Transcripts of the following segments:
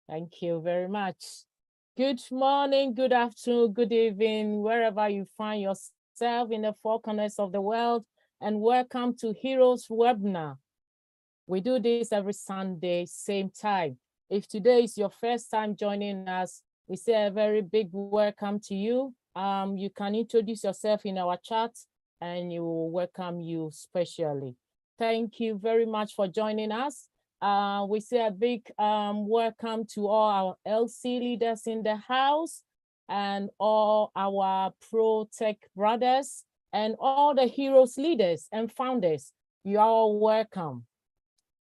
Thank you very much. Good morning, good afternoon, good evening, wherever you find yourself in the four corners of the world, and welcome to Heroes Webinar. We do this every Sunday, same time. If today is your first time joining us, we say a very big welcome to you. You can introduce yourself in our chat and you will welcome you specially. Thank you very much for joining us. We say a big welcome to all our LC leaders in the house and all our pro tech brothers and all the heroes leaders and founders. You are all welcome.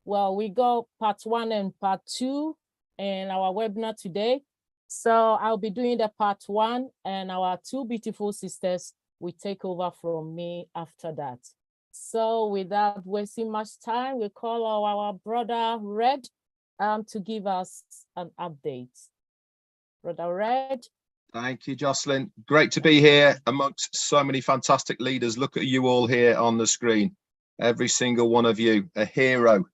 Well, we got part 1 and part 2 in our webinar today. So I'll be doing the part 1 and our two beautiful sisters will take over from me after that. So without wasting much time, we call our brother Red to give us an update. Brother Red. Thank you, Jocelyn. Great to be here amongst so many fantastic leaders. Look at you all here on the screen. Every single one of you, a hero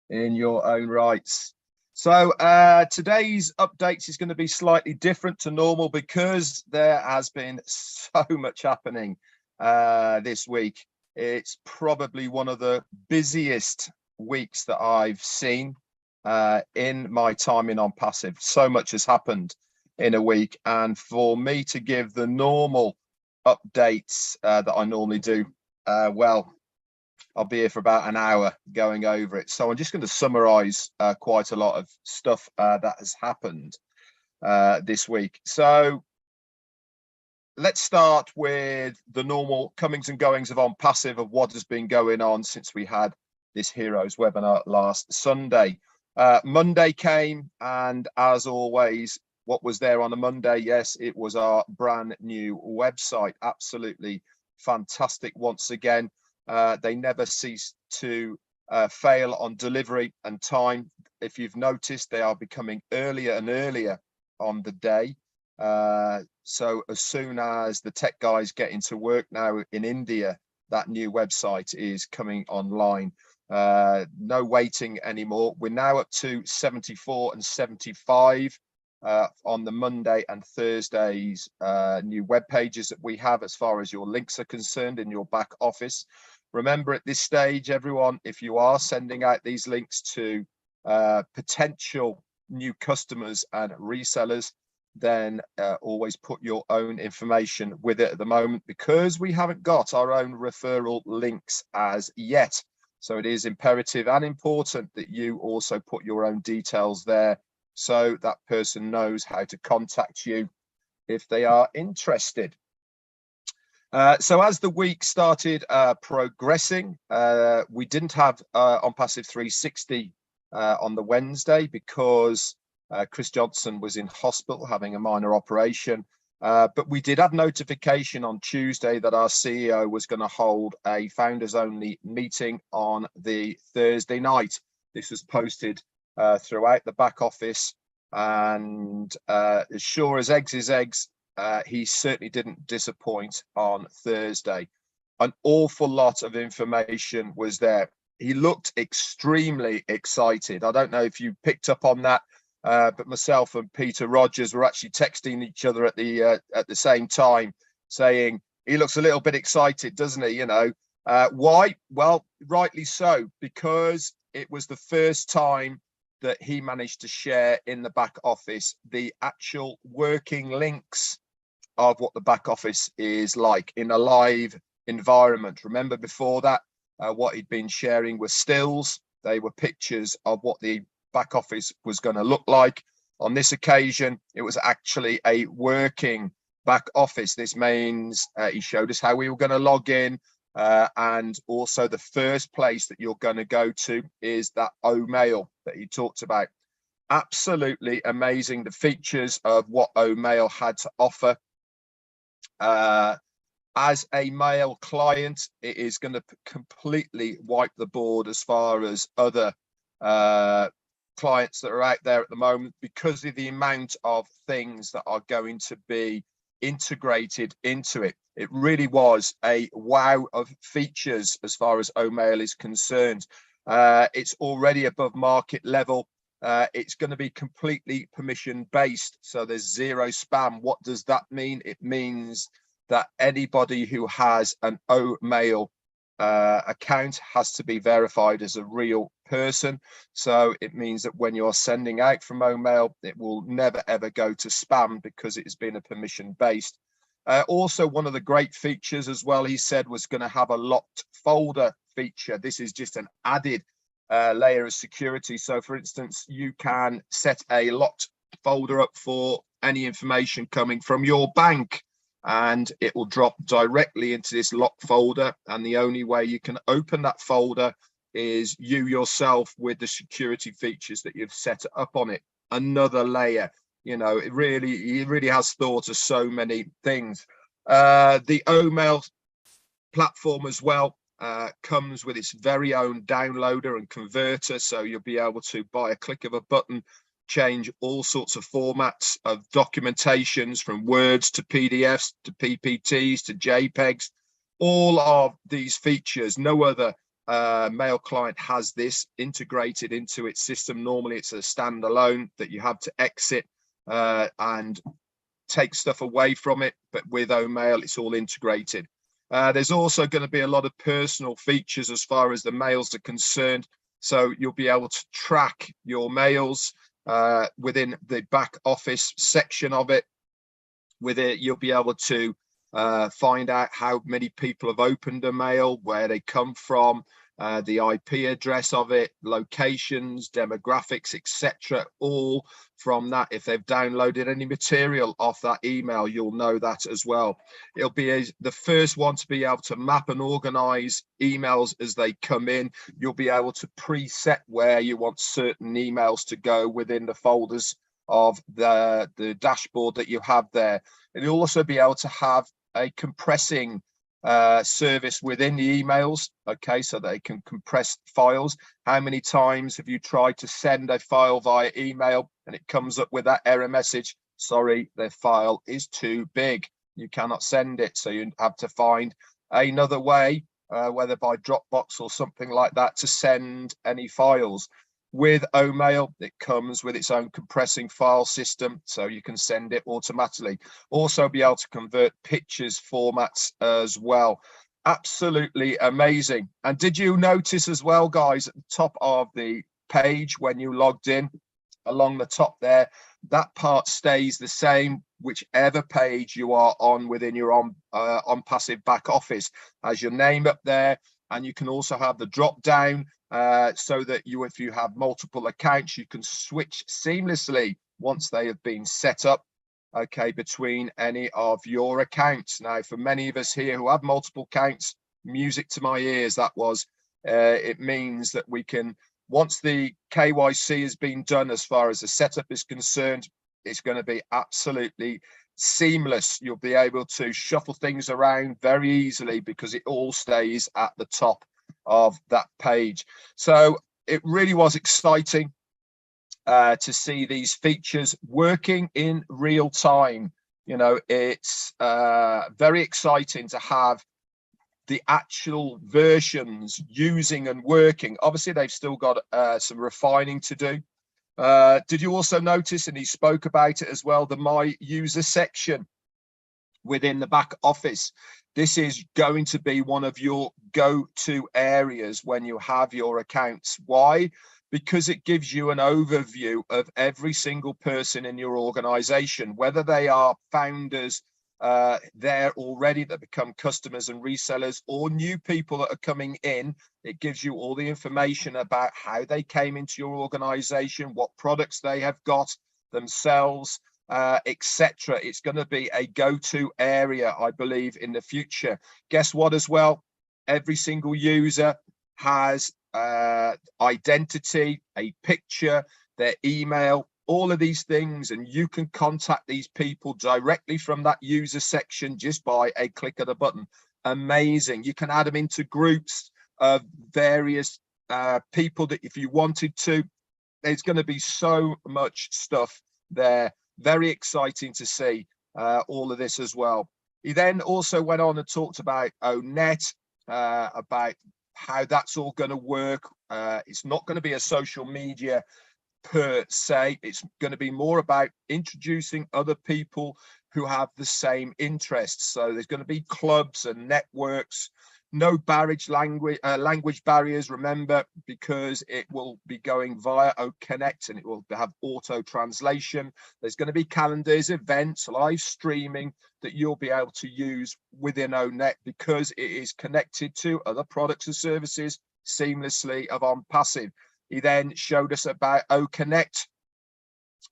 in your own rights. So today's updates is going to be slightly different to normal because there has been so much happening this week. It's probably one of the busiest weeks that I've seen in my time in On Passive. So much has happened in a week, and for me to give the normal updates that I normally do, well, I'll be here for about an hour going over it. So I'm just going to summarize quite a lot of stuff that has happened this week. So let's start with the normal comings and goings of On Passive, of what has been going on since we had this Heroes webinar last Sunday. Monday came, and as always, what was there on a Monday? Yes, it was our brand new website. Absolutely fantastic once again. They never cease to fail on delivery and time. If you've noticed, they are becoming earlier and earlier on the day. So as soon as the tech guys get into work now in India, that new website is coming online. No waiting anymore. We're now up to 74 and 75 on the Monday and Thursdays new web pages that we have as far as your links are concerned in your back office. Remember, at this stage, everyone, if you are sending out these links to potential new customers and resellers, then always put your own information with it at the moment, because we haven't got our own referral links as yet. So it is imperative and important that you also put your own details there, so that person knows how to contact you if they are interested. So as the week started progressing, we didn't have On Passive 360 on the Wednesday because Chris Johnson was in hospital having a minor operation. But we did have notification on Tuesday that our CEO was going to hold a founders only meeting on the Thursday night. This was posted throughout the back office, and as sure as eggs is eggs, he certainly didn't disappoint on Thursday. An awful lot of information was there. He looked extremely excited. I don't know if you picked up on that, but myself and Peter Rogers were actually texting each other at the same time, saying he looks a little bit excited, doesn't he? You know, why? Well, rightly so, because it was the first time that he managed to share in the back office the actual working links of what the back office is like in a live environment. Remember, before that, what he'd been sharing were stills. They were pictures of what the back office was going to look like. On this occasion, it was actually a working back office. This means he showed us how we were going to log in, and also the first place that you're going to go to is that Omail that he talked about. Absolutely amazing, the features of what Omail had to offer. As a mail client, it is going to completely wipe the board as far as other clients that are out there at the moment, because of the amount of things that are going to be integrated into it. It really was a wow of features as far as Omail is concerned. It's already above market level. It's going to be completely permission based. So there's zero spam. What does that mean? It means that anybody who has an Omail account has to be verified as a real person. So it means that when you're sending out from Omail, it will never ever go to spam because it has been a permission based. Also, one of the great features as well, he said, was going to have a locked folder feature. This is just an added layer of security. So for instance, you can set a locked folder up for any information coming from your bank, and it will drop directly into this locked folder. And the only way you can open that folder is you yourself with the security features that you've set up on it. Another layer. You know, he really has thought of so many things. The Omail platform as well comes with its very own downloader and converter. So you'll be able to, by a click of a button, change all sorts of formats of documentations, from Words to PDFs to PPTs to JPEGs. All of these features, no other mail client has this integrated into its system. Normally it's a standalone that you have to exit and take stuff away from it, but with Omail it's all integrated. There's also going to be a lot of personal features as far as the mails are concerned. So you'll be able to track your mails within the back office section of it. With it, you'll be able to find out how many people have opened a mail, where they come from, the IP address of it, locations, demographics, etc. All from that. If they've downloaded any material off that email, you'll know that as well. It'll be the first one to be able to map and organize emails as they come in. You'll be able to preset where you want certain emails to go within the folders of the dashboard that you have there. And you'll also be able to have a compressing service within the emails, okay, so they can compress files. How many times have you tried to send a file via email and it comes up with that error message? Sorry, the file is too big, you cannot send it. So you have to find another way, whether by Dropbox or something like that, to send any files. With Omail, it comes with its own compressing file system, so you can send it automatically. Also be able to convert pictures formats as well. Absolutely amazing. And did you notice as well, guys, at the top of the page when you logged in, along the top there, that part stays the same whichever page you are on within your on passive back office, as your name up there. And you can also have the drop down so that if you have multiple accounts, you can switch seamlessly once they have been set up, okay, between any of your accounts. Now, for many of us here who have multiple accounts, music to my ears, that was. It means that we can, once the KYC has been done as far as the setup is concerned, it's going to be absolutely seamless. You'll be able to shuffle things around very easily because it all stays at the top of that page. So it really was exciting to see these features working in real time. You know, it's very exciting to have the actual versions using and working. Obviously, they've still got some refining to do. Did you also notice, and he spoke about it as well, the My User section within the back office? This is going to be one of your go-to areas when you have your accounts. Why? Because it gives you an overview of every single person in your organization, whether they are founders there already that become customers and resellers, or new people that are coming in. It gives you all the information about how they came into your organization, what products they have got themselves, etc. It's going to be a go-to area, I believe, in the future. Guess what as well? Every single user has identity, a picture, their email, all of these things, and you can contact these people directly from that user section just by a click of the button. Amazing. You can add them into groups of various people that if you wanted to. There's going to be so much stuff there. Very exciting to see all of this as well. He then also went on and talked about ONET, about how that's all going to work. It's not going to be a social media per se. It's going to be more about introducing other people who have the same interests. So there's going to be clubs and networks, no language barriers, remember, because it will be going via OConnect and it will have auto translation. There's going to be calendars, events, live streaming that you'll be able to use within ONet because it is connected to other products and services seamlessly of OnPassive. He then showed us about OConnect,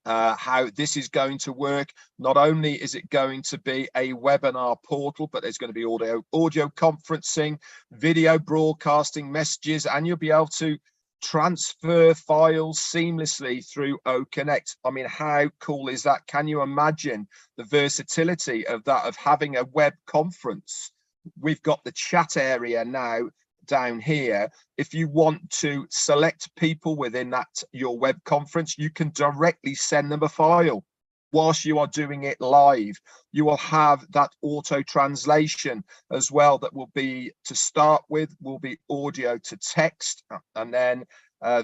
how this is going to work. Not only is it going to be a webinar portal, but there's going to be audio conferencing, video broadcasting, messages, and you'll be able to transfer files seamlessly through OConnect. I mean, how cool is that? Can you imagine the versatility of that, of having a web conference? We've got the chat area now down here. If you want to select people within that your web conference, you can directly send them a file whilst you are doing it live. You will have that auto translation as well. That will be, to start with, will be audio to text, and then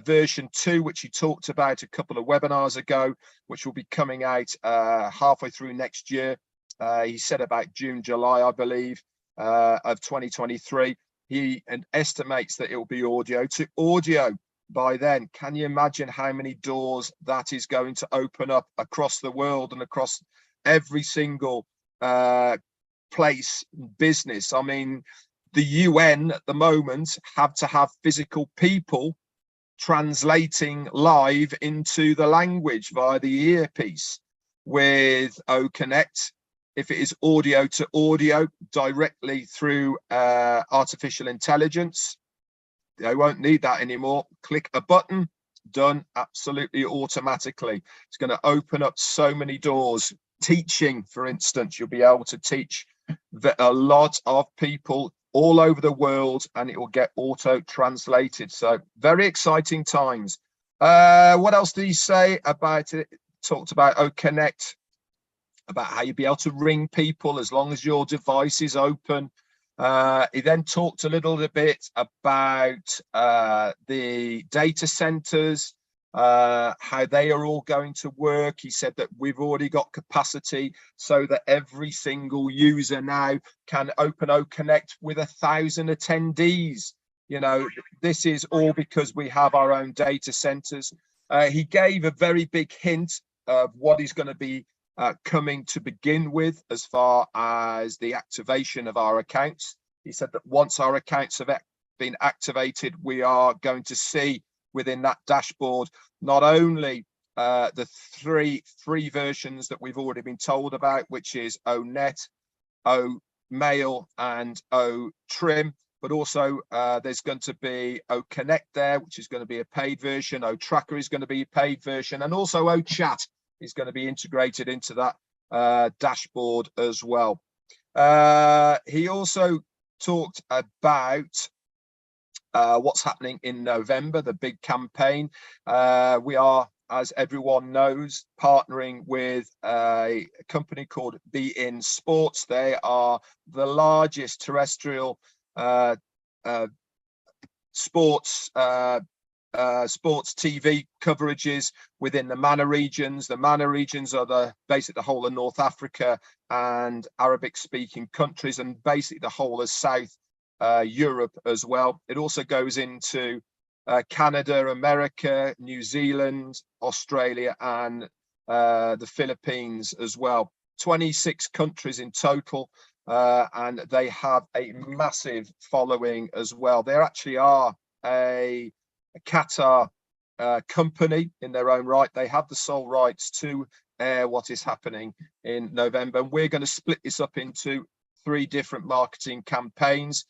version 2, which he talked about a couple of webinars ago, which will be coming out halfway through next year. He said about June, July, I believe, of 2023. He estimates that it will be audio to audio by then. Can you imagine how many doors that is going to open up across the world and across every single place, business? I mean, the UN at the moment have to have physical people translating live into the language via the earpiece. With OConnect, if it is audio to audio directly through artificial intelligence, they won't need that anymore. Click a button, done, absolutely automatically. It's going to open up so many doors. Teaching, for instance, you'll be able to teach a lot of people all over the world, and it will get auto translated. So very exciting times. What else did he say about it? Talked about OConnect, about how you'll be able to ring people as long as your device is open. He then talked a little bit about the data centers, how they are all going to work. He said that we've already got capacity so that every single user now can open OConnect with 1,000 attendees. You know, this is all because we have our own data centers. He gave a very big hint of what is going to be coming to begin with as far as the activation of our accounts. He said that once our accounts have been activated, we are going to see within that dashboard not only the three free versions that we've already been told about, which is ONet, OMail, and OTrim, but also there's going to be OConnect there, which is going to be a paid version. OTracker is going to be a paid version, and also OChat is going to be integrated into that dashboard as well. He also talked about what's happening in November, the big campaign. We are, as everyone knows, partnering with a company called Be In Sports. They are the largest terrestrial sports TV coverages within the MENA regions. The MENA regions are basically the whole of North Africa and Arabic speaking countries, and basically the whole of South Europe as well. It also goes into Canada, America, New Zealand, Australia, and the Philippines as well. 26 countries in total, and they have a massive following as well. They actually are a Qatar company in their own right. They have the sole rights to air what is happening in November. And we're going to split this up into 3 different marketing campaigns,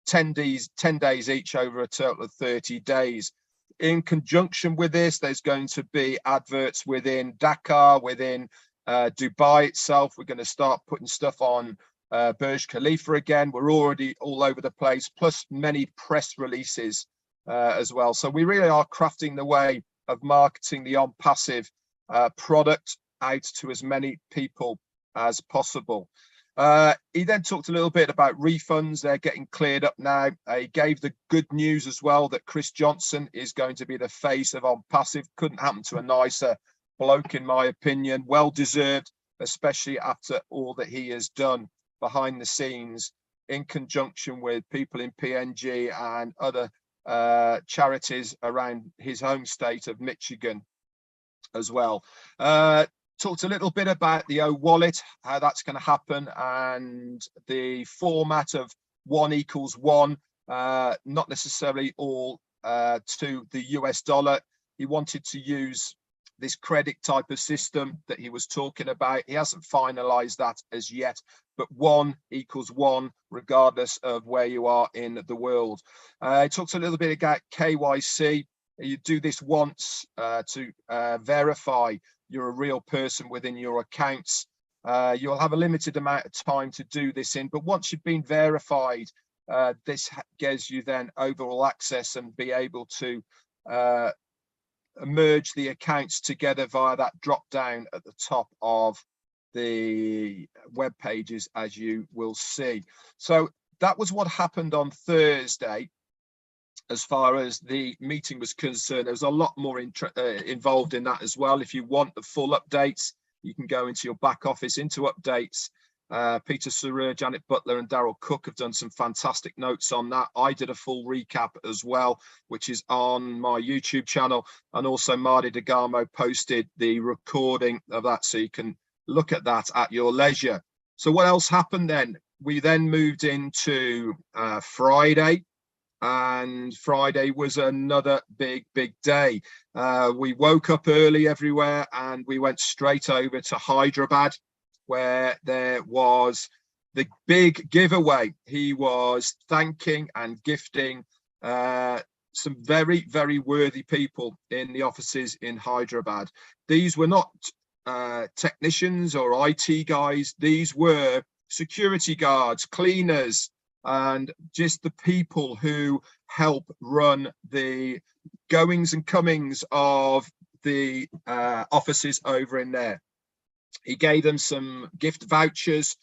10 days each over a total of 30 days. In conjunction with this, there's going to be adverts within Dakar, within Dubai itself. We're going to start putting stuff on Burj Khalifa again. We're already all over the place, plus many press releases as well. So we really are crafting the way of marketing the OnPassive product out to as many people as possible. He then talked a little bit about refunds. They're getting cleared up now. He gave the good news as well that Chris Johnson is going to be the face of On Passive. Couldn't happen to a nicer bloke, in my opinion. Well deserved, especially after all that he has done behind the scenes in conjunction with people in PNG and other charities around his home state of Michigan as well. Talked a little bit about the wallet, how that's going to happen, and the format of 1=1, not necessarily all to the US dollar. He wanted to use this credit type of system that he was talking about. He hasn't finalized that as yet, but 1=1 regardless of where you are in the world. He talked a little bit about KYC. You do this once to verify you're a real person within your accounts. You'll have a limited amount of time to do this in, but once you've been verified, this gives you then overall access and be able to merge the accounts together via that drop down at the top of the web pages, as you will see. So that was what happened on Thursday. As far as the meeting was concerned, there was a lot more involved in that as well. If you want the full updates, you can go into your back office, into updates. Peter Surur, Janet Butler and Daryl Cook have done some fantastic notes on that. I did a full recap as well, which is on my YouTube channel. And also Marty DeGamo posted the recording of that, so you can look at that at your leisure. So what else happened then? We then moved into Friday. And Friday was another big day. We woke up early everywhere and we went straight over to Hyderabad, where there was the big giveaway. He was thanking and gifting some very, very worthy people in the offices in Hyderabad. These were not technicians or IT guys. These were security guards, cleaners, and just the people who help run the goings and comings of the offices over in there. He gave them some gift vouchers,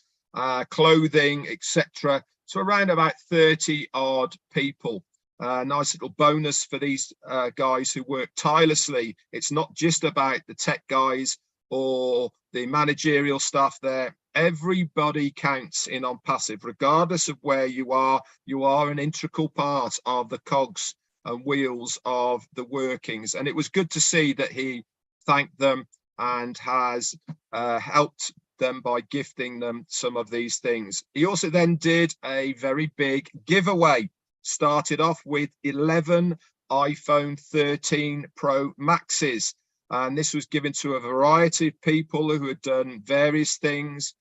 clothing, etc. So around about 30 odd people. Nice little bonus for these guys who work tirelessly. It's not just about the tech guys or the managerial staff there. Everybody counts in On Passive, regardless of where you are. You are an integral part of the cogs and wheels of the workings. And it was good to see that he thanked them and has helped them by gifting them some of these things. He also then did a very big giveaway. Started off with 11 iPhone 13 Pro Maxes. And this was given to a variety of people who had done various things,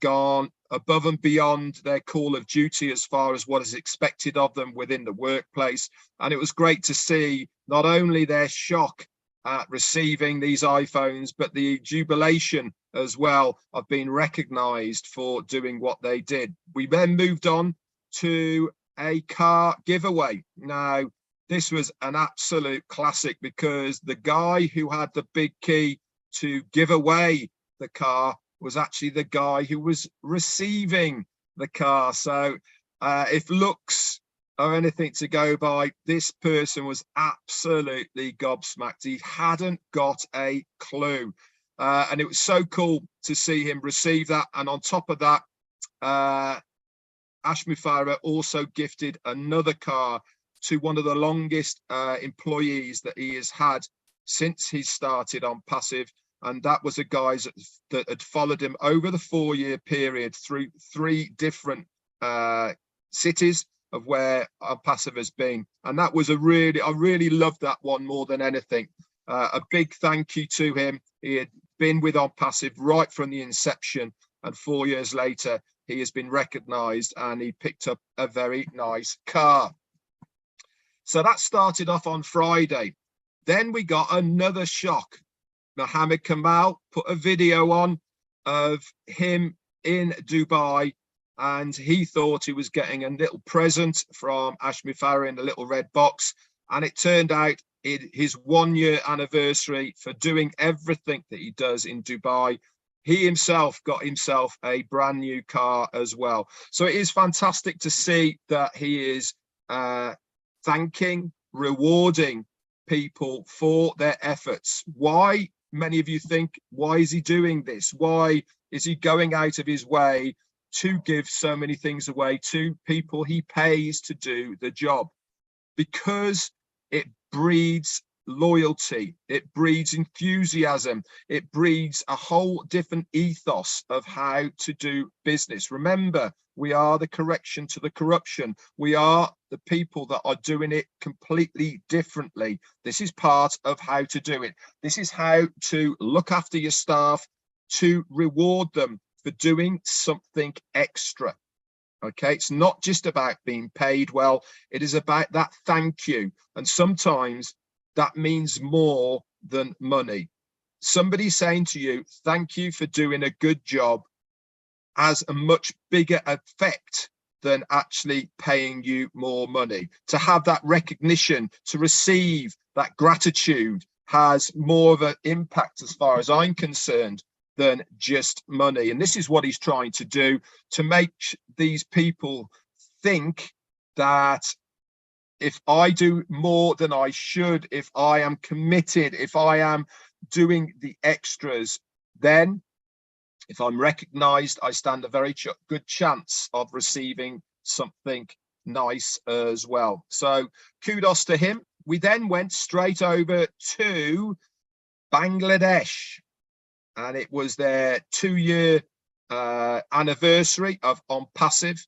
gone above and beyond their call of duty as far as what is expected of them within the workplace. And it was great to see not only their shock at receiving these iPhones, but the jubilation as well of being recognized for doing what they did. We then moved on to a car giveaway. Now, this was an absolute classic because the guy who had the big key to give away the car was actually the guy who was receiving the car. So if looks are anything to go by, this person was absolutely gobsmacked. He hadn't got a clue. And it was so cool to see him receive that. And on top of that, Ashmi Farah also gifted another car to one of the longest employees that he has had since he started On Passive. And that was a guy that had followed him over the 4-year period through 3 different cities of where On Passive has been. And that was I really loved that one more than anything. A big thank you to him. He had been with On Passive right from the inception, and 4 years later, he has been recognized and he picked up a very nice car. So that started off on Friday. Then we got another shock. Mohammed Kamal put a video on of him in Dubai, and he thought he was getting a little present from Ashmi Farah in a little red box. And it turned out his 1-year anniversary for doing everything that he does in Dubai. he himself got himself a brand new car as well. So it is fantastic to see that he is thanking, rewarding people for their efforts. Why? Many of you think, why is he doing this? Why is he going out of his way to give so many things away to people he pays to do the job? Because it breeds loyalty, it breeds enthusiasm, it breeds a whole different ethos of how to do business. Remember, we are the correction to the corruption. We are the people that are doing it completely differently. This is part of how to do it. This is how to look after your staff, to reward them for doing something extra. Okay, it's not just about being paid well, it is about that thank you. And sometimes that means more than money. Somebody saying to you, thank you for doing a good job, has a much bigger effect than actually paying you more money. To have that recognition, to receive that gratitude has more of an impact as far as I'm concerned than just money. And this is what he's trying to do, to make these people think that if I do more than I should, if I am committed, if I am doing the extras, then if I'm recognized, I stand a very good chance of receiving something nice as well. So kudos to him. We then went straight over to Bangladesh, and it was their 2-year anniversary of On Passive.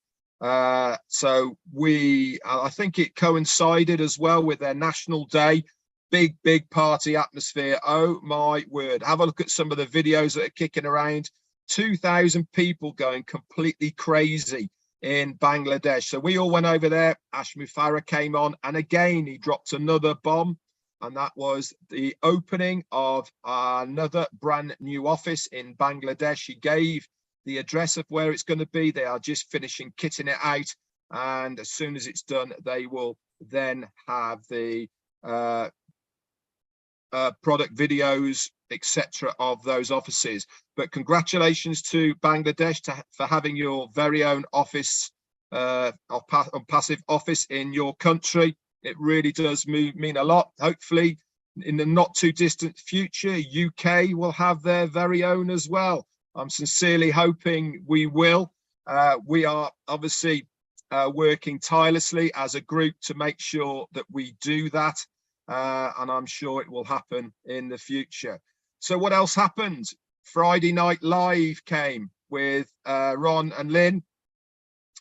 So I think it coincided as well with their National Day. Big party atmosphere. Oh my word. Have a look at some of the videos that are kicking around. 2,000 people going completely crazy in Bangladesh. So we all went over there. Ash Mufarah came on, and again he dropped another bomb, and that was the opening of another brand new office in Bangladesh. He gave the address of where it's going to be. They are just finishing kitting it out, and as soon as it's done, they will then have the product videos, etc., of those offices. But congratulations to Bangladesh for having your very own office, On Passive office in your country. It really does mean a lot. Hopefully, in the not too distant future, UK will have their very own as well. I'm sincerely hoping we will. We are obviously working tirelessly as a group to make sure that we do that. And I'm sure it will happen in the future. So what else happened? Friday Night Live came with Ron and Lynn,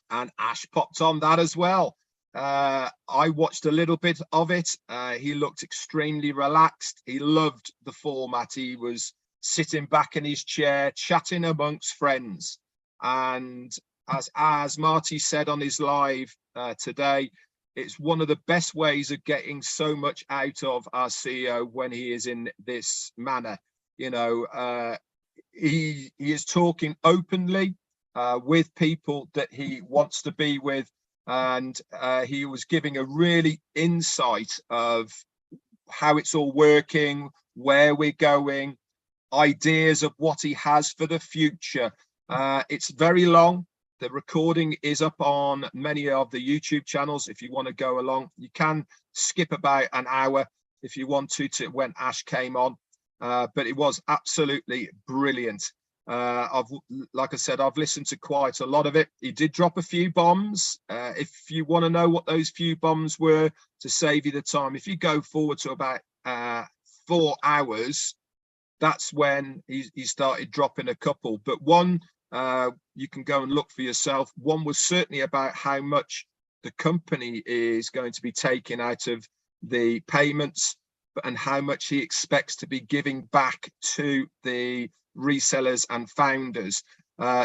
and Ash popped on that as well. I watched a little bit of it. He looked extremely relaxed. He loved the format. He was sitting back in his chair, chatting amongst friends. And as Marty said on his live today, it's one of the best ways of getting so much out of our CEO when he is in this manner. You know, he is talking openly with people that he wants to be with, and he was giving a really insight of how it's all working, where we're going, ideas of what he has for the future. It's very long. The recording is up on many of the YouTube channels. If you want to go along, you can skip about an hour if you want to when Ash came on. But it was absolutely brilliant. Like I said, I've listened to quite a lot of it. He did drop a few bombs. If you want to know what those few bombs were, to save you the time, if you go forward to about 4 hours, that's when he started dropping a couple. But one, you can go and look for yourself. One was certainly about how much the company is going to be taking out of the payments, and how much he expects to be giving back to the resellers and founders.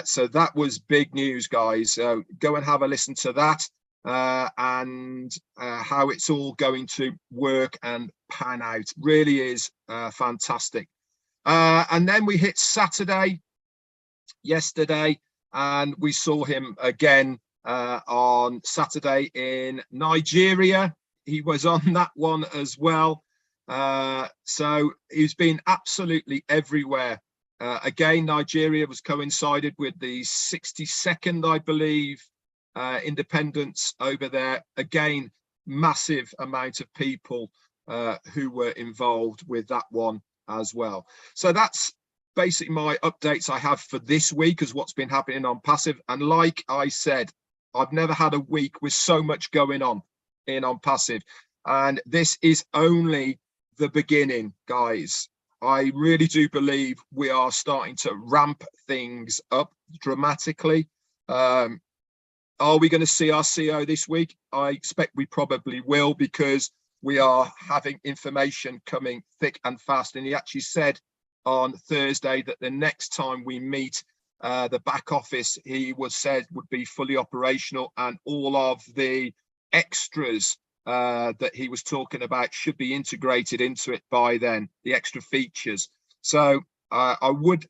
So that was big news, guys. Go and have a listen to that, and how it's all going to work and pan out. Really is fantastic. And then we hit Saturday yesterday, and we saw him again on Saturday in Nigeria. He was on that one as well. So he's been absolutely everywhere Again, Nigeria was coincided with the 62nd, I believe, independence over there. Again, massive amount of people who were involved with that one as well. So that's basically my updates I have for this week as what's been happening on Passive. And like I said, I've never had a week with so much going on Passive. And this is only the beginning, guys. I really do believe we are starting to ramp things up dramatically. Are we going to see our CEO this week? I expect we probably will, because we are having information coming thick and fast. And he actually said on Thursday that the next time we meet, the back office, he said would be fully operational, and all of the extras that he was talking about should be integrated into it by then, the extra features. So I would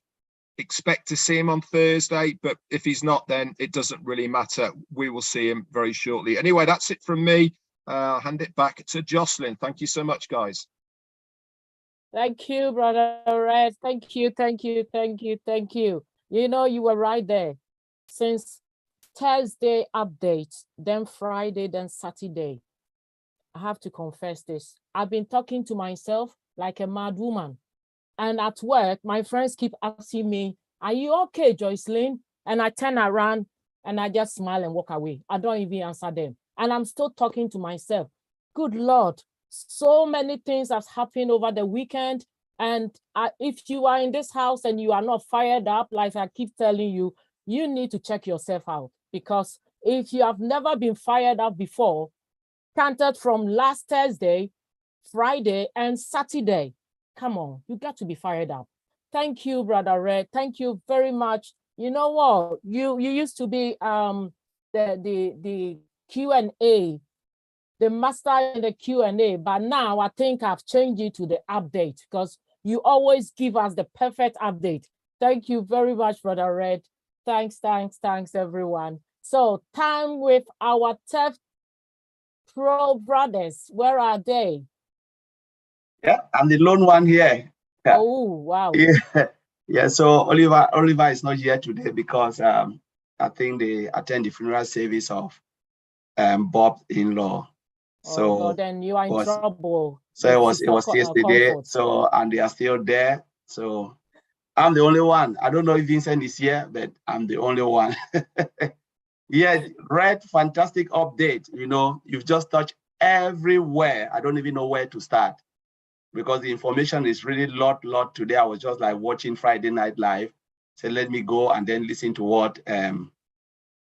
expect to see him on Thursday, but if he's not, then it doesn't really matter. We will see him very shortly. Anyway, that's it from me. I'll hand it back to Jocelyn. Thank you so much, guys. Thank you, Brother Red. Thank you, thank you, thank you, thank you. You know, you were right there. Since Thursday update, then Friday, then Saturday, I have to confess this. I've been talking to myself like a mad woman. And at work, my friends keep asking me, are you okay, Jocelyn? And I turn around and I just smile and walk away. I don't even answer them. And I'm still talking to myself. Good Lord, so many things have happened over the weekend. And if you are in this house and you are not fired up, like I keep telling you, you need to check yourself out. Because if you have never been fired up before, counted from last Thursday, Friday, and Saturday, come on, you got to be fired up. Thank you, Brother Red. Thank you very much. You know what? You used to be the Q&A, the master in the Q&A, but now I think I've changed it to the update, because you always give us the perfect update. Thank you very much, Brother Red. Thanks, thanks, thanks, everyone. So time with our Tech Pro brothers. Where are they? Yeah, I'm the lone one here. Yeah. Oh, wow. Yeah. Yeah, so Oliver is not here today because I think they attend the funeral service of Bob's in-law. So God, then you are in trouble. So it was yesterday. Comfort. So, and they are still there. So I'm the only one. I don't know if Vincent is here, but I'm the only one. Yeah, Red, fantastic update. You know, you've just touched everywhere. I don't even know where to start, because the information is really lot today. I was just like watching Friday Night Live. So let me go and then listen to what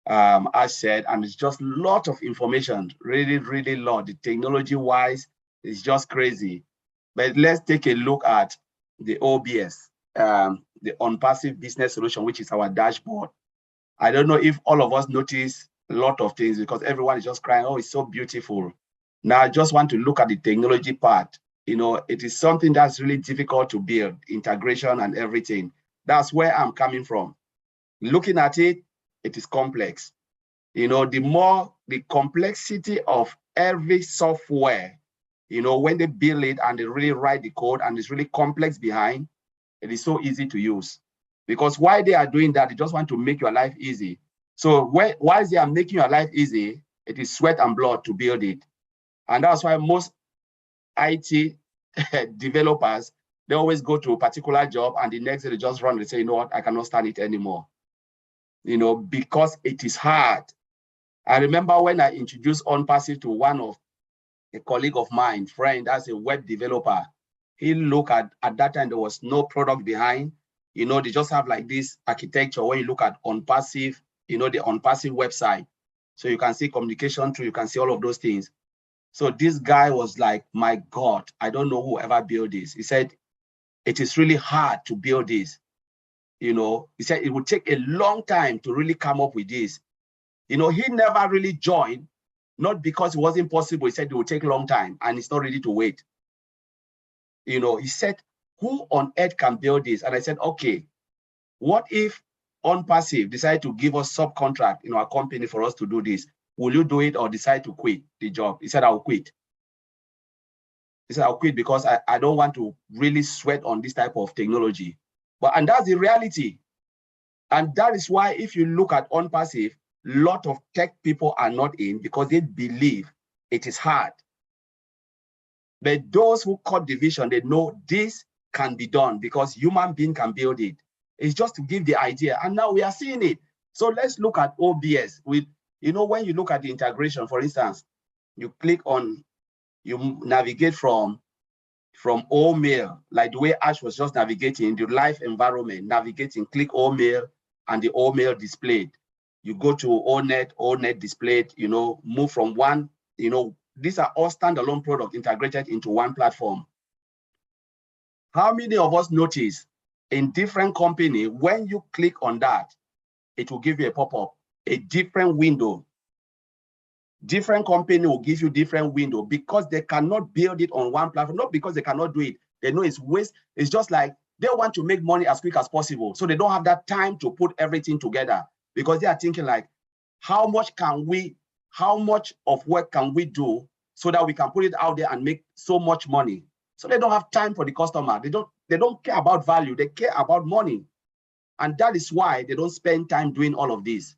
Ash said, and it's just a lot of information, really lot. The technology wise, it's just crazy. But let's take a look at the OBS, the on-passive business solution, which is our dashboard. I don't know if all of us notice a lot of things, because everyone is just crying, oh, it's so beautiful. Now I just want to look at the technology part. You know, it is something that's really difficult to build, integration and everything. That's where I'm coming from. Looking at it, it is complex. You know, the more the complexity of every software, you know, when they build it and they really write the code and it's really complex behind, it is so easy to use. Because why they are doing that, they just want to make your life easy. So while they are making your life easy, it is sweat and blood to build it. And that's why most IT developers, they always go to a particular job and the next day they just run and say, you know what, I cannot stand it anymore. You know, because it is hard. I remember when I introduced OnPassive to a colleague of mine, friend, as a web developer, he looked at that time, there was no product behind. You know, they just have like this architecture. When you look at OnPassive, you know, the OnPassive website. So you can see communication through, you can see all of those things. So this guy was like, my God, I don't know who ever built this. He said, it is really hard to build this. You know, he said it would take a long time to really come up with this. You know, he never really joined, not because it wasn't possible. He said it would take a long time and it's not ready to wait. You know, he said, who on earth can build this? And I said, okay, what if OnPassive decide to give us subcontract in our company for us to do this? Will you do it or decide to quit the job? He said, I'll quit. He said, I'll quit because I don't want to really sweat on this type of technology. And that's the reality. And that is why if you look at OnPassive, a lot of tech people are not in because they believe it is hard. But those who caught the vision, they know this can be done because human being can build it. It's just to give the idea. And now we are seeing it. So let's look at OBS. With, you know, when you look at the integration, for instance, you click on, you navigate from all mail, like the way Ash was just navigating the live environment, navigating, click all mail, and the all mail displayed. You go to all net displayed, you know, move from one, you know, these are all standalone products integrated into one platform. How many of us notice in different company, when you click on that, it will give you a pop-up, a different window. Different company will give you different window because they cannot build it on one platform, not because they cannot do it. They know it's waste. It's just like they want to make money as quick as possible. So they don't have that time to put everything together because they are thinking like, how much of work can we do so that we can put it out there and make so much money? So they don't have time for the customer. They don't care about value. They care about money. And that is why they don't spend time doing all of this.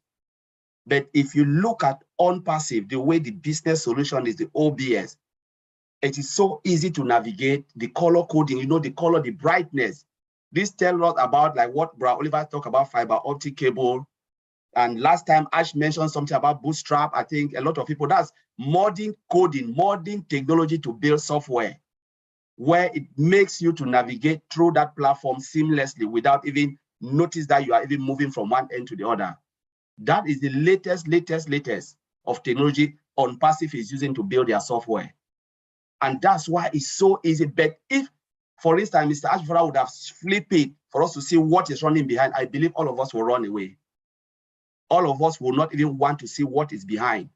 But if you look at OnPassive, the way the business solution is the OBS, it is so easy to navigate. The color coding, you know, the color, the brightness. This tells us about like what Bra Oliver talked about, fiber optic cable. And last time Ash mentioned something about Bootstrap. I think a lot of people, that's modern coding, modern technology to build software, where it makes you to navigate through that platform seamlessly without even notice that you are even moving from one end to the other. That is the latest of technology OnPassive is using to build their software. And that's why it's so easy. But if, for instance, Mr. Ashford would have flipped it for us to see what is running behind, I believe all of us will run away. All of us will not even want to see what is behind.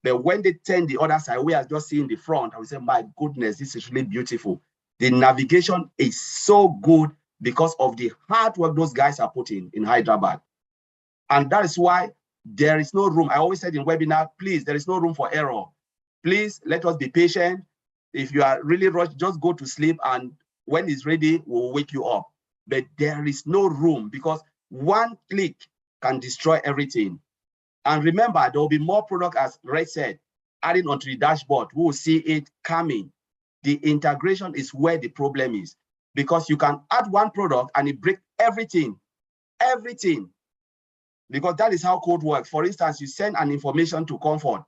But when they turn the other side, we are just seeing the front, and we say, my goodness, this is really beautiful. The navigation is so good because of the hard work those guys are putting in Hyderabad. And that is why there is no room. I always said in webinar, please, there is no room for error. Please let us be patient. If you are really rushed, just go to sleep, and when it's ready, we'll wake you up. But there is no room because one click can destroy everything. And remember, there will be more product, as Red said, adding onto the dashboard. We will see it coming. The integration is where the problem is, because you can add one product and it breaks everything, because that is how code works. For instance, you send an information to Comfort.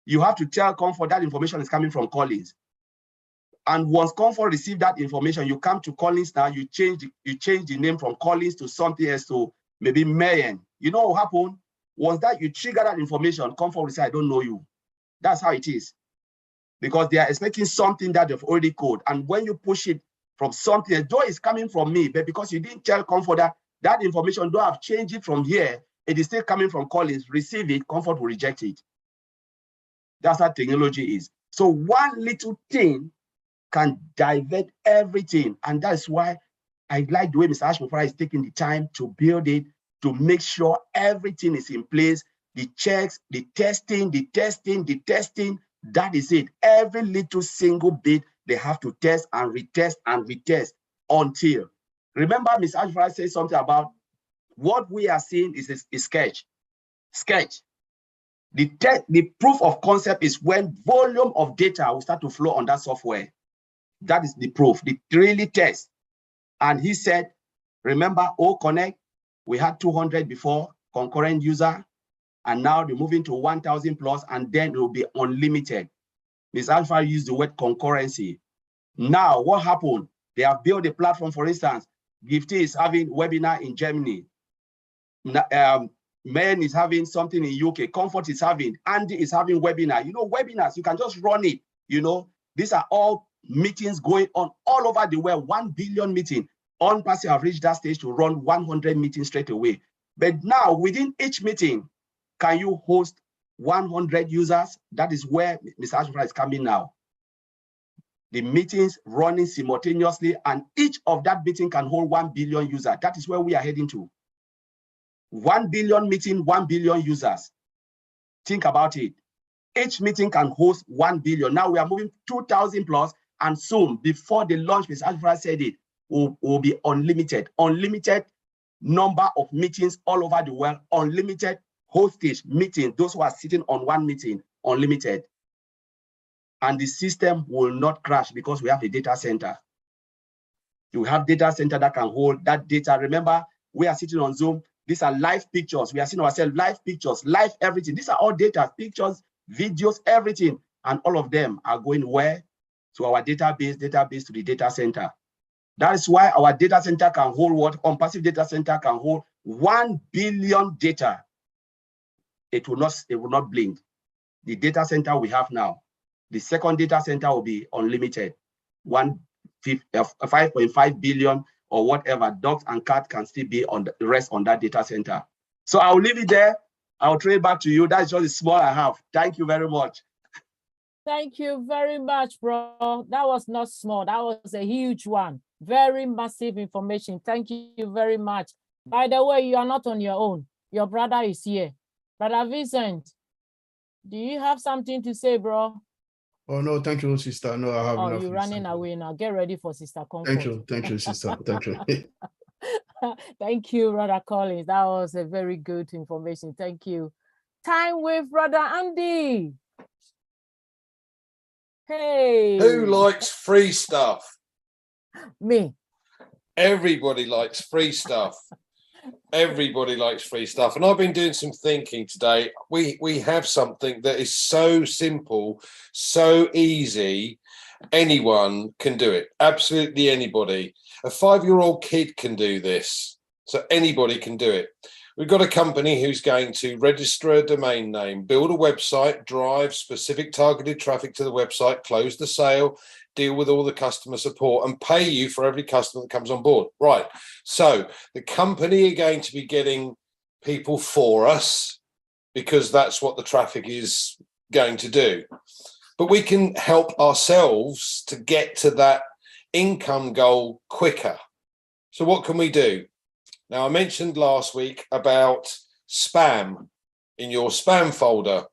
You have to tell Comfort that information is coming from Collins. And once Comfort receives that information, you come to Collins now, you change the name from Collins to something else, to maybe Mayen. You know what happened? Once that you trigger that information, Comfort will say, I don't know you. That's how it is. Because they are expecting something that they've already coded. And when you push it from something, though it's coming from me, but because you didn't tell Comfort that information, though I've changed it from here, it is still coming from Collins, receive it, Comfort will reject it. That's how technology is. So one little thing can divert everything. And that's why I like the way Mr. Ashmufara is taking the time to build it, to make sure everything is in place, the checks, the testing, that is it. Every little single bit, they have to test and retest until. Remember, Mr. Ashmufara said something about what we are seeing is a sketch. The proof of concept is when volume of data will start to flow on that software. That is the proof, the really test. And he said, remember, O-Connect, we had 200 before, concurrent user, and now they're moving to 1,000 plus, and then it will be unlimited. Ms. Alpha used the word concurrency. Now, what happened? They have built a platform, for instance, Gifty is having webinar in Germany. Men is having something in UK, Comfort is having, Andy is having webinar. You know, webinars, you can just run it. You know, these are all meetings going on all over the world, 1 billion meeting. OnPassive have reached that stage to run 100 meetings straight away. But now within each meeting, can you host 100 users? That is where Mr. Ashford is coming now. The meetings running simultaneously, and each of that meeting can hold 1 billion users. That is where we are heading to. 1 billion meeting, 1 billion users. Think about it. Each meeting can host 1 billion. Now we are moving 2,000 plus, and soon, before the launch, Mr. Ashford said it, will be unlimited number of meetings all over the world, unlimited hostage meetings, those who are sitting on one meeting, unlimited. And the system will not crash because we have a data center. You have data center that can hold that data. Remember, we are sitting on Zoom. These are live pictures. We are seeing ourselves, live pictures, live everything. These are all data, pictures, videos, everything. And all of them are going where? To our database to the data center. That is why our data center can hold what? On-passive data center can hold 1 billion data. It will not blink. The data center we have now, the second data center will be unlimited. 5.5 billion or whatever, dogs and cats can still be on the rest on that data center. So I'll leave it there. I'll trade back to you. That's just the small I have. Thank you very much. Thank you very much, bro. That was not small. That was a huge one. Very massive information. Thank you very much. By the way, you are not on your own. Your brother is here. Brother Vincent, do you have something to say, bro? Oh, no, thank you, sister. No, I have Oh, enough. you're running away now. Get ready for Sister Comfort. Thank you, sister. Thank you. Thank you, Brother Collins. That was a very good information. Thank you. Time with Brother Andy. Hey. Who likes free stuff? Me. Everybody likes free stuff. Everybody likes free stuff. And I've been doing some thinking today. We have something that is so simple, so easy. Anyone can do it. Absolutely anybody. A 5-year-old kid can do this. So anybody can do it. We've got a company who's going to register a domain name, build a website, drive specific targeted traffic to the website, close the sale, deal with all the customer support and pay you for every customer that comes on board. Right. So the company are going to be getting people for us because that's what the traffic is going to do. But we can help ourselves to get to that income goal quicker. So what can we do? Now, I mentioned last week about spam in your spam folder.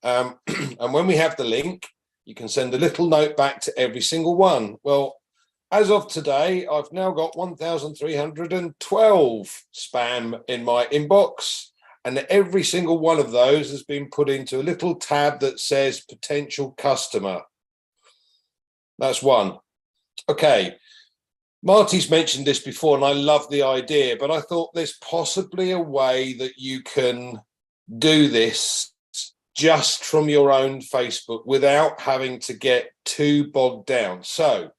And when we have the link, you can send a little note back to every single one. Well, as of today, I've now got 1,312 spam in my inbox. And every single one of those has been put into a little tab that says potential customer. That's one. Okay. Marty's mentioned this before, and I love the idea, but I thought there's possibly a way that you can do this just from your own Facebook without having to get too bogged down. So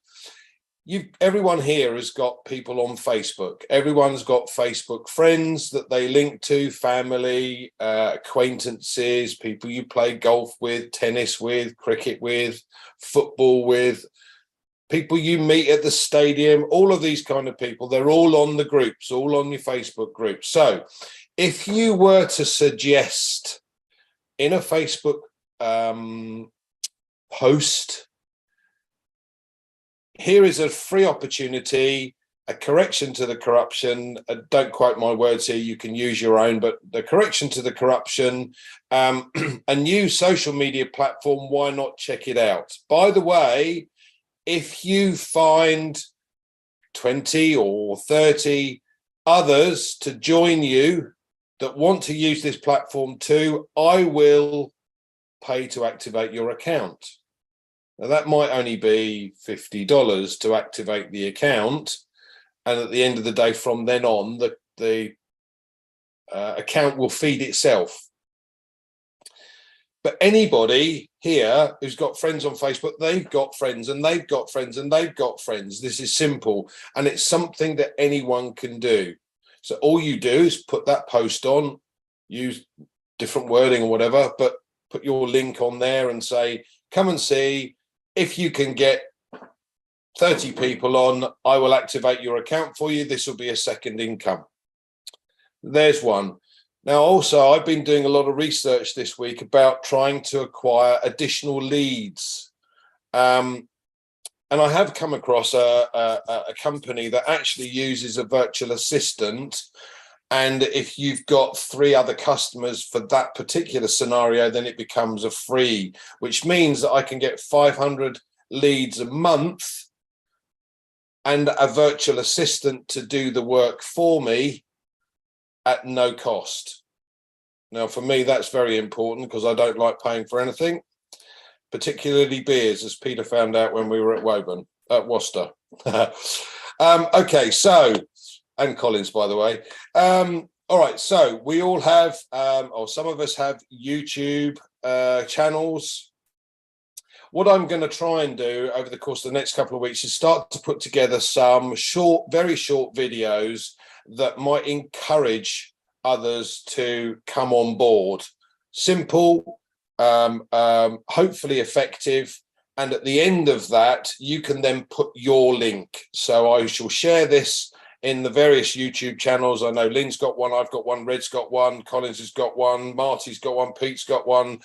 everyone here has got people on Facebook. Everyone's got Facebook friends that they link to, family, acquaintances, people you play golf with, tennis with, cricket with, football with, people you meet at the stadium, all of these kind of people, they're all on the groups, all on your Facebook group. So if you were to suggest in a Facebook post, here is a free opportunity, a correction to the corruption. Don't quote my words here, you can use your own, but the correction to the corruption, a new social media platform, why not check it out? By the way, if you find 20 or 30 others to join you that want to use this platform too, I will pay to activate your account. Now, that might only be $50 to activate the account. And at the end of the day, from then on, the account will feed itself. But anybody here who's got friends on Facebook, they've got friends and they've got friends and they've got friends. This is simple. And it's something that anyone can do. So all you do is put that post on, use different wording or whatever, but put your link on there and say, come and see. If you can get 30 people on, I will activate your account for you. This will be a second income. There's one. Now, also, I've been doing a lot of research this week about trying to acquire additional leads. And I have come across a company that actually uses a virtual assistant. And if you've got 3 other customers for that particular scenario, then it becomes a free, which means that I can get 500 leads a month and a virtual assistant to do the work for me at no cost. Now, for me, that's very important because I don't like paying for anything, particularly beers, as Peter found out when we were at Worcester. Okay, so, and Collins, by the way. All right, so we all have, or some of us have YouTube channels. What I'm going to try and do over the course of the next couple of weeks is start to put together some short, very short videos that might encourage others to come on board. Simple, hopefully effective. And at the end of that, you can then put your link. So I shall share this in the various YouTube channels. I know Lynn's got one, I've got one, Red's got one, Collins has got one, Marty's got one, Pete's got one,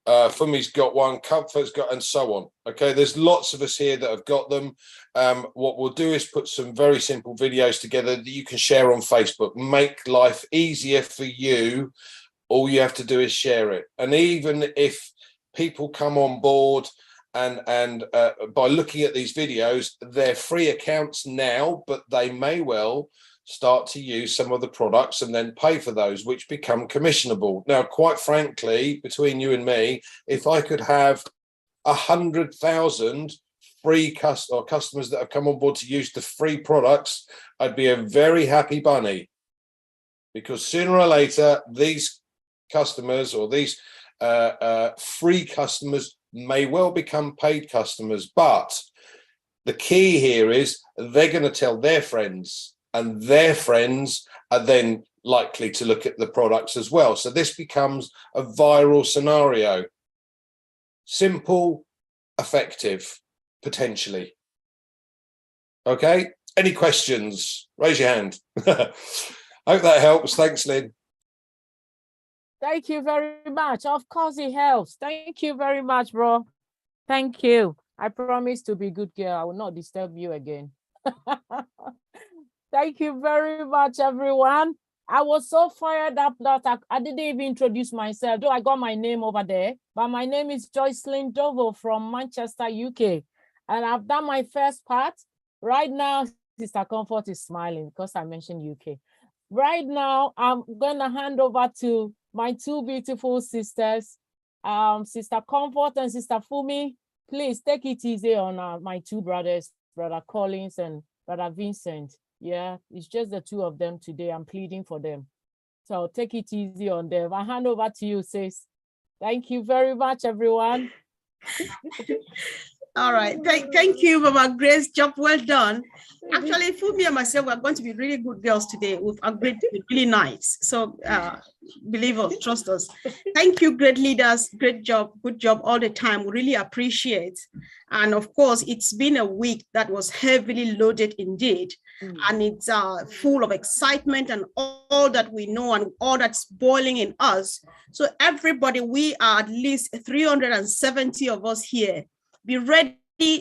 Fumi's got one, Comfort's got, and so on. Okay, there's lots of us here that have got them. What we'll do is put some very simple videos together that you can share on Facebook. Make life easier for you. All you have to do is share it. And even if people come on board and by looking at these videos, they're free accounts now, but they may well start to use some of the products and then pay for those, which become commissionable. Now, quite frankly, between you and me, if I could have 100,000 free customers that have come on board to use the free products, I'd be a very happy bunny, because sooner or later, these customers or these free customers may well become paid customers. But the key here is they're going to tell their friends, and their friends are then likely to look at the products as well. So this becomes a viral scenario. Simple, effective, potentially. Okay, any questions? Raise your hand. Hope that helps. Thanks, Lynn. Thank you very much. Of course it helps. Thank you very much, bro. Thank you. I promise to be a good girl. I will not disturb you again. Thank you very much, everyone. I was so fired up that I didn't even introduce myself, though I got my name over there. But my name is Joycelyn Dovo from Manchester, UK. And I've done my first part. Right now, Sister Comfort is smiling because I mentioned UK. Right now, I'm going to hand over to my two beautiful sisters, Sister Comfort and Sister Fumi. Please take it easy on my two brothers, Brother Collins and Brother Vincent. Yeah, it's just the two of them today. I'm pleading for them. So take it easy on them. I hand over to you, sis. Thank you very much, everyone. All right. Thank you, Mama Grace. Job well done. Actually, Fumi and myself, we're going to be really good girls today. We've agreed to be really nice. So believe us, trust us. Thank you, great leaders. Great job. Good job all the time. We really appreciate. And of course, it's been a week that was heavily loaded indeed. And it's full of excitement and all that we know and all that's boiling in us. So everybody, we are at least 370 of us here. Be ready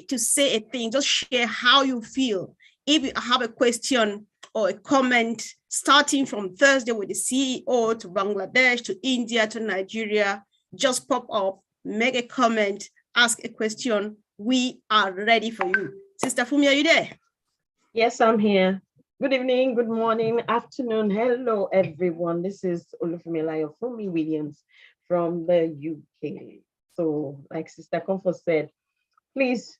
to say a thing. Just share how you feel. If you have a question or a comment, starting from Thursday with the CEO to Bangladesh, to India, to Nigeria, just pop up, make a comment, ask a question. We are ready for you. Sister Fumi, are you there? Yes, I'm here. Good evening, good morning, afternoon. Hello, everyone. This is Olufemilayo Fumi Williams from the UK. So like Sister Comfort said, please,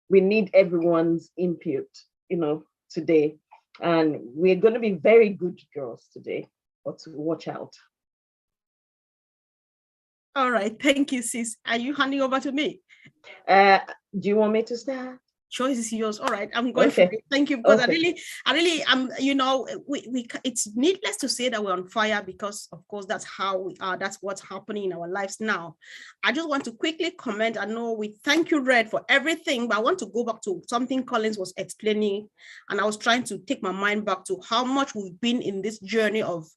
we need everyone's input, today. And we're going to be very good girls today, but watch out. All right. Thank you, sis. Are you handing over to me? Do you want me to start? Choice is yours. All right, I'm going for it. Thank you, because I really it's needless to say that we're on fire, because of course that's how we are. That's what's happening in our lives now. I just want to quickly comment. I know we thank you, Red, for everything, but I want to go back to something Collins was explaining, and I was trying to take my mind back to how much we've been in this journey of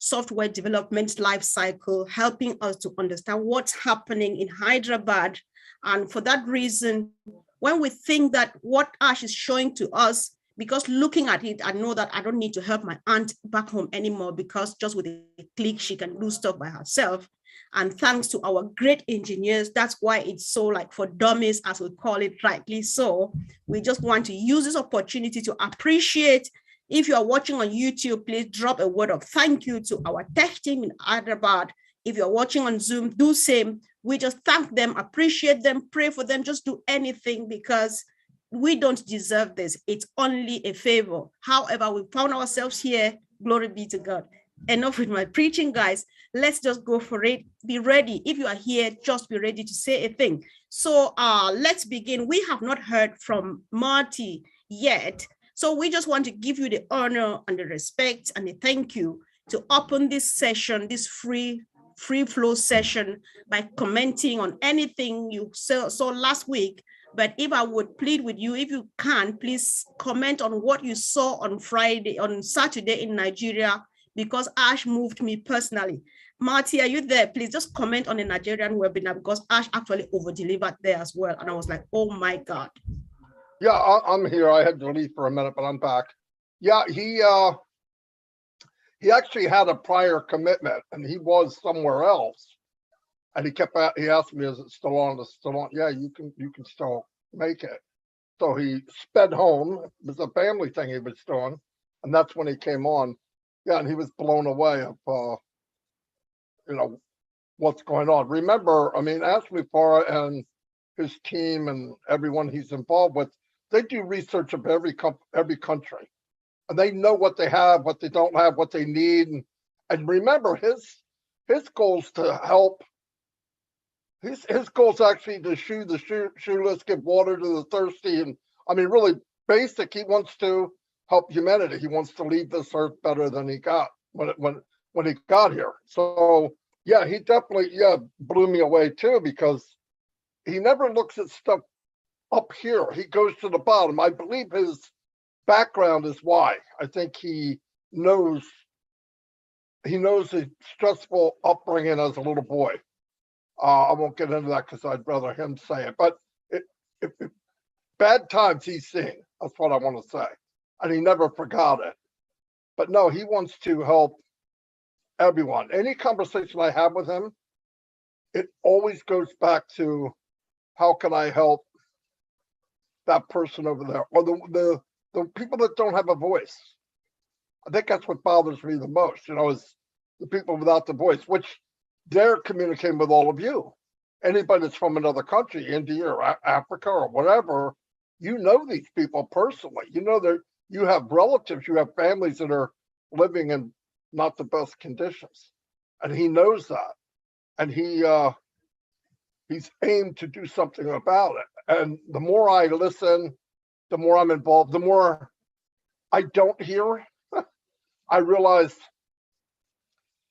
software development life cycle, helping us to understand what's happening in Hyderabad. And for that reason, when we think that what Ash is showing to us, because looking at it, I know that I don't need to help my aunt back home anymore, because just with a click, she can do stuff by herself. And thanks to our great engineers, that's why it's so like for dummies, as we call it, rightly so. We just want to use this opportunity to appreciate. If you are watching on YouTube, please drop a word of thank you to our tech team in Hyderabad. If you're watching on Zoom, do same. We just thank them, appreciate them, pray for them, just do anything, because we don't deserve this. It's only a favor. However, we found ourselves here. Glory be to God. Enough with my preaching, guys. Let's just go for it. Be ready. If you are here, just be ready to say a thing. So let's begin. We have not heard from Marty yet. So we just want to give you the honor and the respect and the thank you to open this session, this free flow session, by commenting on anything you saw last week. But if I would plead with you, if you can, please comment on what you saw on Saturday in Nigeria, because Ash moved me personally. Marty, are you there? Please just comment on the Nigerian webinar, because Ash actually over-delivered there as well. And I was like, oh my God. Yeah, I'm here. I had to leave for a minute, but I'm back. Yeah, he actually had a prior commitment, and he was somewhere else. And he asked me, is it still on? It's still on. Yeah, you can still make it. So he sped home. It was a family thing he was doing. And that's when he came on. Yeah, and he was blown away of, what's going on. Remember, I mean, Ashley Farah and his team and everyone he's involved with, they do research of every country. And they know what they have, what they don't have, what they need. And remember, his goal is to help. His goal is actually to shoe the shoeless, give water to the thirsty, and I mean, really basic. He wants to help humanity. He wants to leave this earth better than he got when he got here. So yeah, he definitely blew me away too, because he never looks at stuff up here. He goes to the bottom. I believe his background is why. I think he knows the stressful upbringing as a little boy. I won't get into that because I'd rather him say it, but if bad times he's seen, that's what I want to say. And he never forgot it. But no, he wants to help everyone. Any conversation I have with him, it always goes back to, how can I help that person over there, or the people that don't have a voice. I think that's what bothers me the most, is the people without the voice, which they're communicating with all of you. Anybody that's from another country, India or Africa or whatever, these people personally. You have relatives, you have families that are living in not the best conditions. And he knows that. And he's aimed to do something about it. And the more I listen, the more I'm involved, the more I don't hear, I realize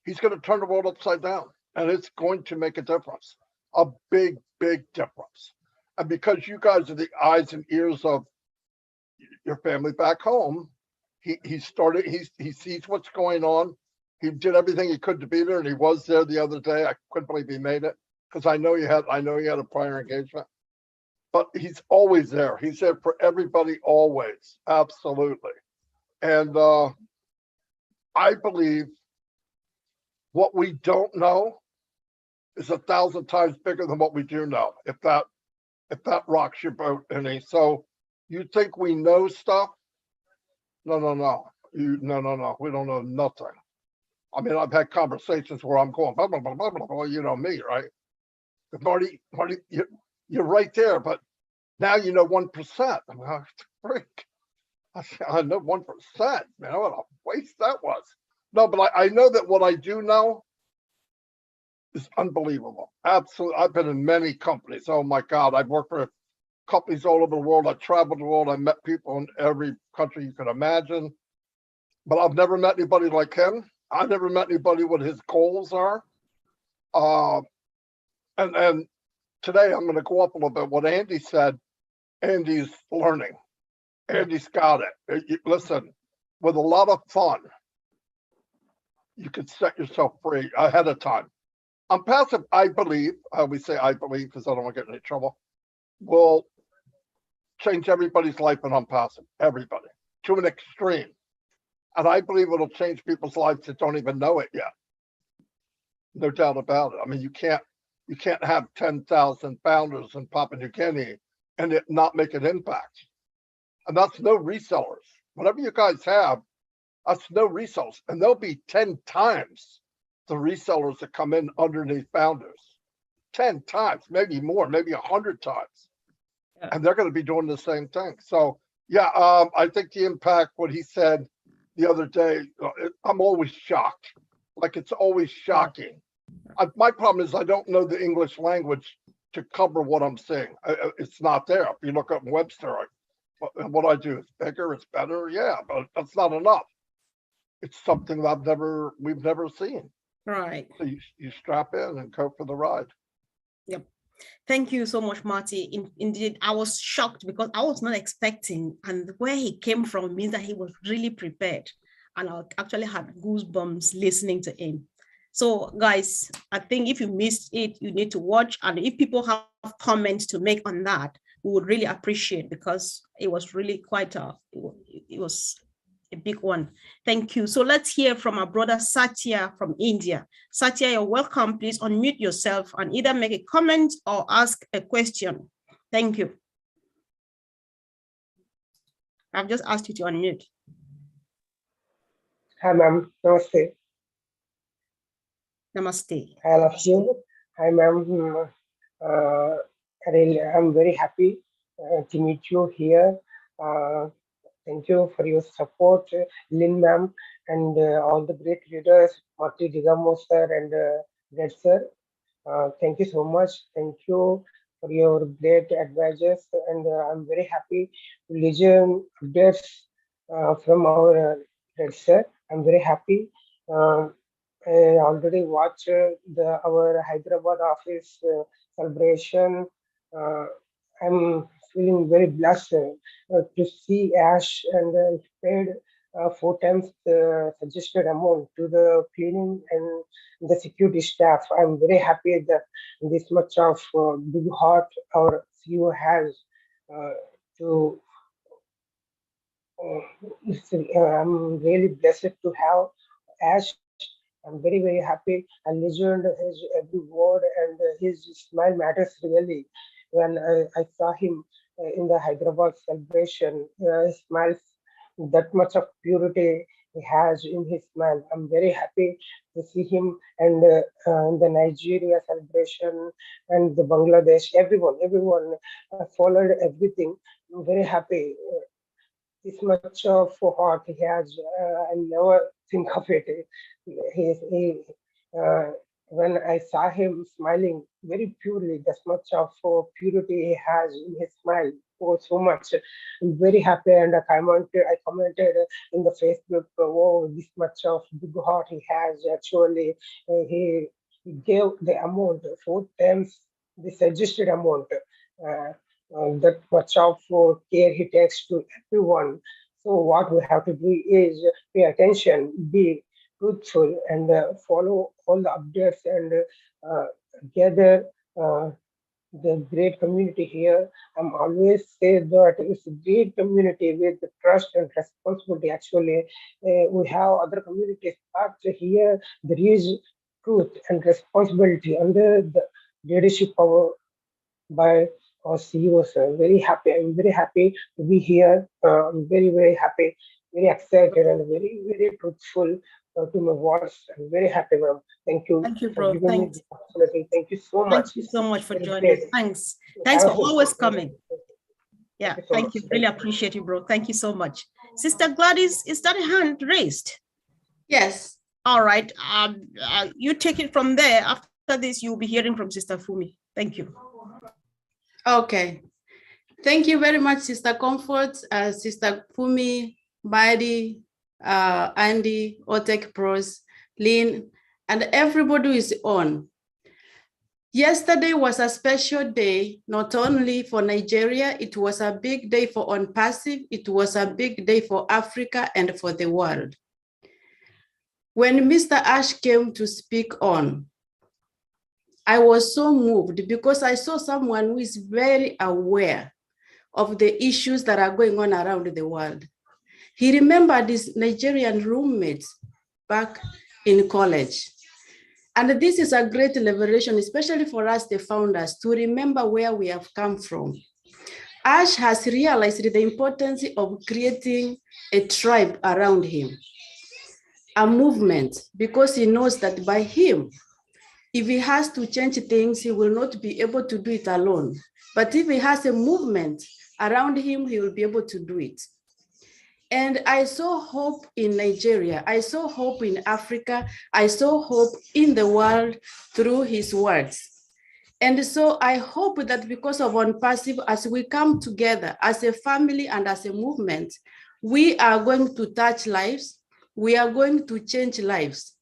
he's going to turn the world upside down. And it's going to make a difference, a big, big difference. And because you guys are the eyes and ears of your family back home, he sees what's going on. He did everything he could to be there, and he was there the other day. I couldn't believe he made it, because I know he had a prior engagement. But he's always there. He's there for everybody, always, absolutely. And I believe what we don't know is 1,000 times bigger than what we do know, if that rocks your boat any. So you think we know stuff? No. No. We don't know nothing. I mean, I've had conversations where I'm going, blah, blah, blah, blah, blah, blah, you know me, right? But Marty, you're right there, but now you know 1%. I'm like, freak. I know 1%, man, what a waste that was. No, but I know that what I do know is unbelievable. Absolutely. I've been in many companies. Oh my God. I've worked for companies all over the world. I traveled the world. I met people in every country you can imagine. But I've never met anybody like him. I've never met anybody what his goals are. And today I'm going to go up a little bit. What Andy said, Andy's learning. Andy's got it. Listen, with a lot of fun, you can set yourself free ahead of time. On passive, I believe, I always say I believe because I don't want to get in any trouble, will change everybody's life and on passive, everybody, to an extreme. And I believe it'll change people's lives that don't even know it yet. no doubt about it. I mean, you can't have 10,000 founders in Papua New Guinea and it not make an impact. And that's no resellers. Whatever you guys have, that's no resellers. And there'll be 10 times the resellers that come in underneath founders. 10 times, maybe more, maybe 100 times. Yeah. And they're going to be doing the same thing. So yeah, I think the impact, what he said the other day, I'm always shocked. Like, it's always shocking. My problem is I don't know the English language to cover what I'm saying. It's not there. If you look up Webster, what I do is bigger, it's better. Yeah, but that's not enough. It's something that we've never seen. Right. So you strap in and go for the ride. Yep. Thank you so much, Marty. Indeed, I was shocked because I was not expecting, and where he came from means that he was really prepared. And I actually had goosebumps listening to him. So guys, I think if you missed it, you need to watch. And if people have comments to make on that, we would really appreciate, because it was really quite it was a big one. Thank you. So let's hear from our brother Satya from India. Satya, you're welcome. Please unmute yourself and either make a comment or ask a question. Thank you. I've just asked you to unmute. Hi, ma'am. Namaste. Namaste. I love you. Hi, ma'am. I'm very happy to meet you here. Thank you for your support, Lynn ma'am, and all the great leaders, Marty Digamo sir and Red sir. Thank you so much. Thank you for your great advices, and I'm very happy to listen updates from our Red sir. I'm very happy. I already watched our Hyderabad office celebration. I'm feeling very blessed to see Ash and paid 4 times the suggested amount to the cleaning and the security staff. I'm very happy that this much of big heart our CEO has to. I'm really blessed to have Ash. I'm very, very happy. I listened his every word, and his smile matters really. When I saw him in the Hyderabad celebration, he smiles, that much of purity he has in his smile. I'm very happy to see him, and the Nigeria celebration and the Bangladesh, everyone followed everything. I'm very happy. This much of heart he has, I never think of it. When I saw him smiling very purely, this much of purity he has in his smile. Oh, so much. I'm very happy, and I commented in the Facebook, oh, this much of big heart he has. Actually, he gave the amount 4 times the suggested amount. That much of care he takes to everyone. So what we have to do is pay attention, be truthful, and follow all the updates, and gather the great community here. I'm always say that it's a great community with the trust and responsibility. Actually, we have other communities, but here there is truth and responsibility under the leadership of by our CEO, sir. Very happy. I'm very happy to be here. I'm very, very happy, very excited, and very, very truthful to my words. I'm very happy, ma'am. Thank you. Thank you, for bro. giving me Thanks. this opportunity. Thank you so much. Thank you so much for Very joining. great. Thanks. Thanks for Have a- always coming. Yeah, Thank you so thank much. you. Really appreciate you, bro. Thank you so much. Sister Gladys, is that a hand raised? Yes. All right. You take it from there. After this, you'll be hearing from Sister Fumi. Thank you. Okay. Thank you very much, Sister Comfort, Sister Fumi, Badi, Andy, Otek Pros, Lynn, and everybody who is on. Yesterday was a special day, not only for Nigeria, it was a big day for ONPASSIVE, it was a big day for Africa and for the world. When Mr. Ash came to speak on, I was so moved because I saw someone who is very aware of the issues that are going on around the world. He remembered his Nigerian roommates back in college. And this is a great liberation, especially for us, the founders, to remember where we have come from. Ash has realized the importance of creating a tribe around him, a movement, because he knows that by him, if he has to change things, he will not be able to do it alone. But if he has a movement around him, he will be able to do it. And I saw hope in Nigeria. I saw hope in Africa. I saw hope in the world through his words. And so I hope that because of OnPassive, as we come together as a family and as a movement, we are going to touch lives. We are going to change lives.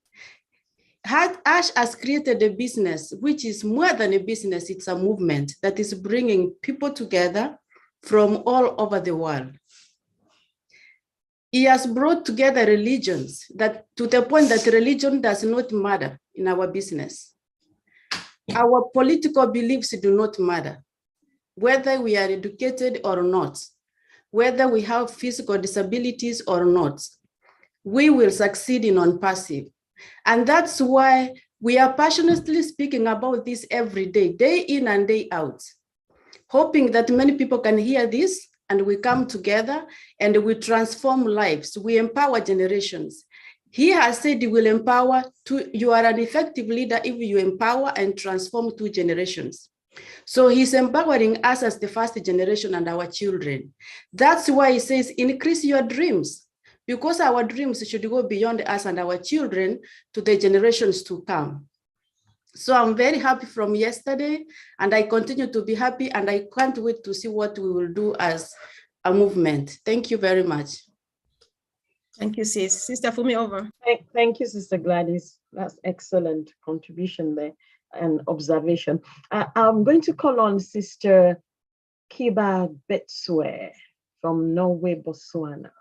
Ash has created a business, which is more than a business, it's a movement that is bringing people together from all over the world. He has brought together religions that to the point that religion does not matter in our business. Our political beliefs do not matter, whether we are educated or not, whether we have physical disabilities or not. We will succeed in OnPassive. And that's why we are passionately speaking about this every day, day in and day out, hoping that many people can hear this and we come together and we transform lives, we empower generations. He has said he will empower you are an effective leader if you empower and transform 2 generations. So he's empowering us as the first generation and our children. That's why he says, increase your dreams, because our dreams should go beyond us and our children to the generations to come. So I'm very happy from yesterday, and I continue to be happy, and I can't wait to see what we will do as a movement. Thank you very much. Thank you, sis. Sister Fumi, over. Thank you, Sister Gladys. That's excellent contribution there and observation. I'm going to call on Sister Kiba Betswe from Norway, Botswana.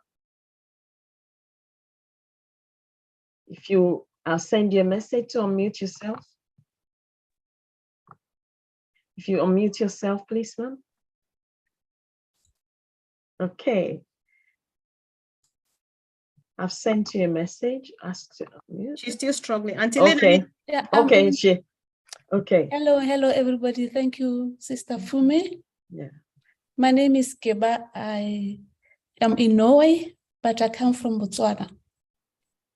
If I'll send you a message to unmute yourself. If you unmute yourself, please, ma'am. Okay. I've sent you a message. Ask to unmute. She's still struggling. Okay. Yeah, okay. Okay. Hello, everybody. Thank you, Sister Fumi. Yeah. My name is Keba. I am in Norway, but I come from Botswana.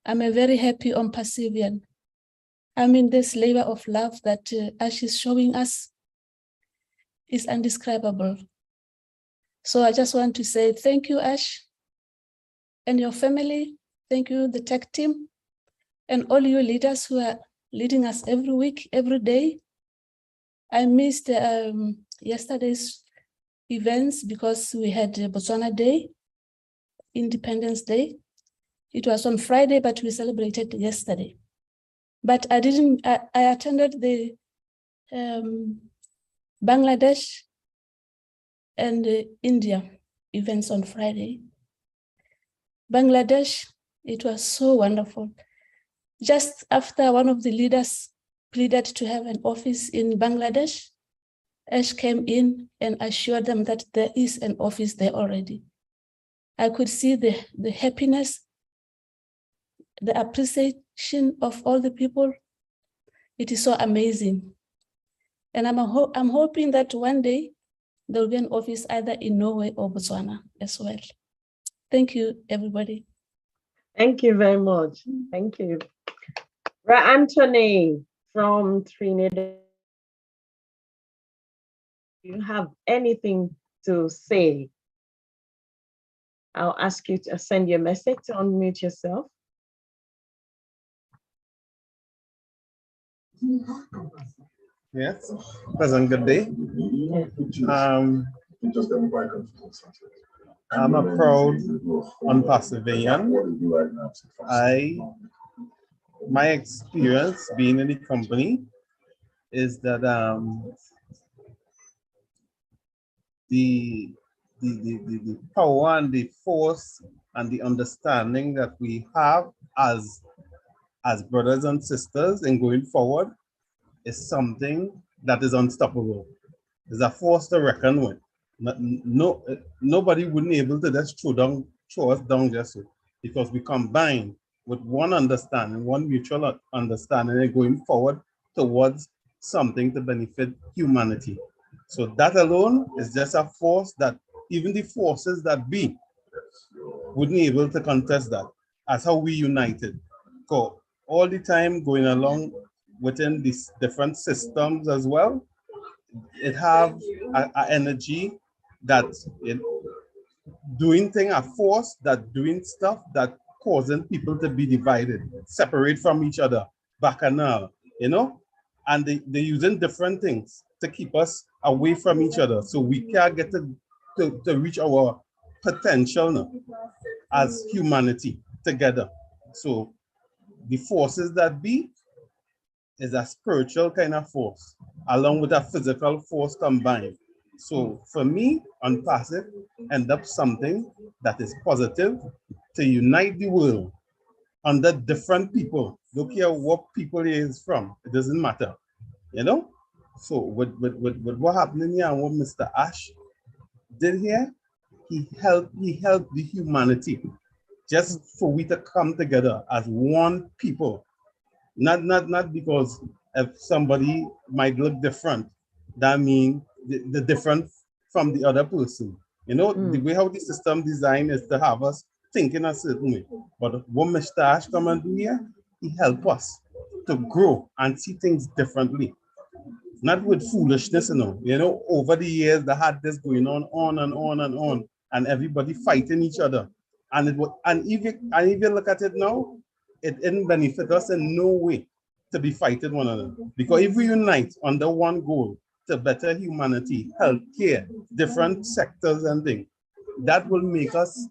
I'm a very happy OnPassivian. I'm in this labor of love that Ash is showing us is indescribable. So I just want to say thank you, Ash, and your family. Thank you, the tech team, and all you leaders who are leading us every week, every day. I missed yesterday's events because we had Botswana Day, Independence Day. It was on Friday, but we celebrated yesterday. But I attended the Bangladesh and India events on Friday. Bangladesh, it was so wonderful. Just after one of the leaders pleaded to have an office in Bangladesh, Ash came in and assured them that there is an office there already. I could see the happiness, the appreciation of all the people. It is so amazing. And I'm hoping that one day there will be an office either in Norway or Botswana as well. Thank you, everybody. Thank you very much. Thank you. Anthony from Trinidad. Do you have anything to say? I'll ask you to send you a message to unmute yourself. Yes, pleasant good day. I'm a proud OnPassivian. My experience being in the company is that the power and the force and the understanding that we have as brothers and sisters in going forward is something that is unstoppable. It's a force to reckon with. Nobody wouldn't be able to just throw us down just so, because we combine with one understanding, one mutual understanding, and going forward towards something to benefit humanity. So that alone is just a force that even the forces that be wouldn't be able to contest that. That's how we united. So all the time going along within these different systems as well, it have a energy that it doing thing, a force that doing stuff that causing people to be divided, separate from each other, bacchanal, you know, and they're using different things to keep us away from each other so we can't get to reach our potential now as humanity together. So the forces that be is a spiritual kind of force along with a physical force combined. So for me, on passive, end up something that is positive to unite the world under different people. Don't care what people he is from, it doesn't matter, you know? So with what happened here and what Mr. Ash did here, he helped the humanity just for we to come together as one people. Not because if somebody might look different, that means the different from the other person. You know, the way how the system design is to have us thinking a certain way. But what Mr. Ash come and do here, he help us to grow and see things differently. Not with foolishness, you know, over the years they had this going on and on and on, and everybody fighting each other. And it was, and if you look at it now, it didn't benefit us in no way to be fighting one another. Because if we unite under one goal to better humanity, healthcare, different sectors and things, that will make us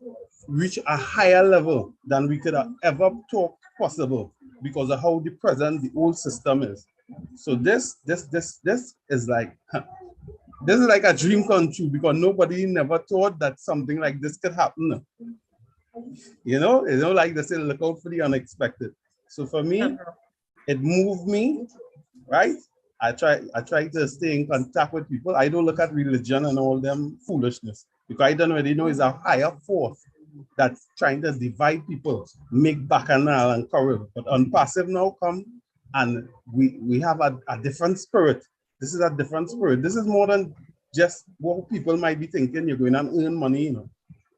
reach a higher level than we could have ever thought possible because of how the present, the old system is. So this is like a dream come true because nobody never thought that something like this could happen. You know, like they say, look out for the unexpected. So for me, it moved me, right? I try to stay in contact with people. I don't look at religion and all them foolishness because I don't already know it's a higher force that's trying to divide people, make bacchanal and quarrel. But on passive now come and we have a different spirit. This is a different spirit. This is more than just what people might be thinking. You're going to earn money, you know.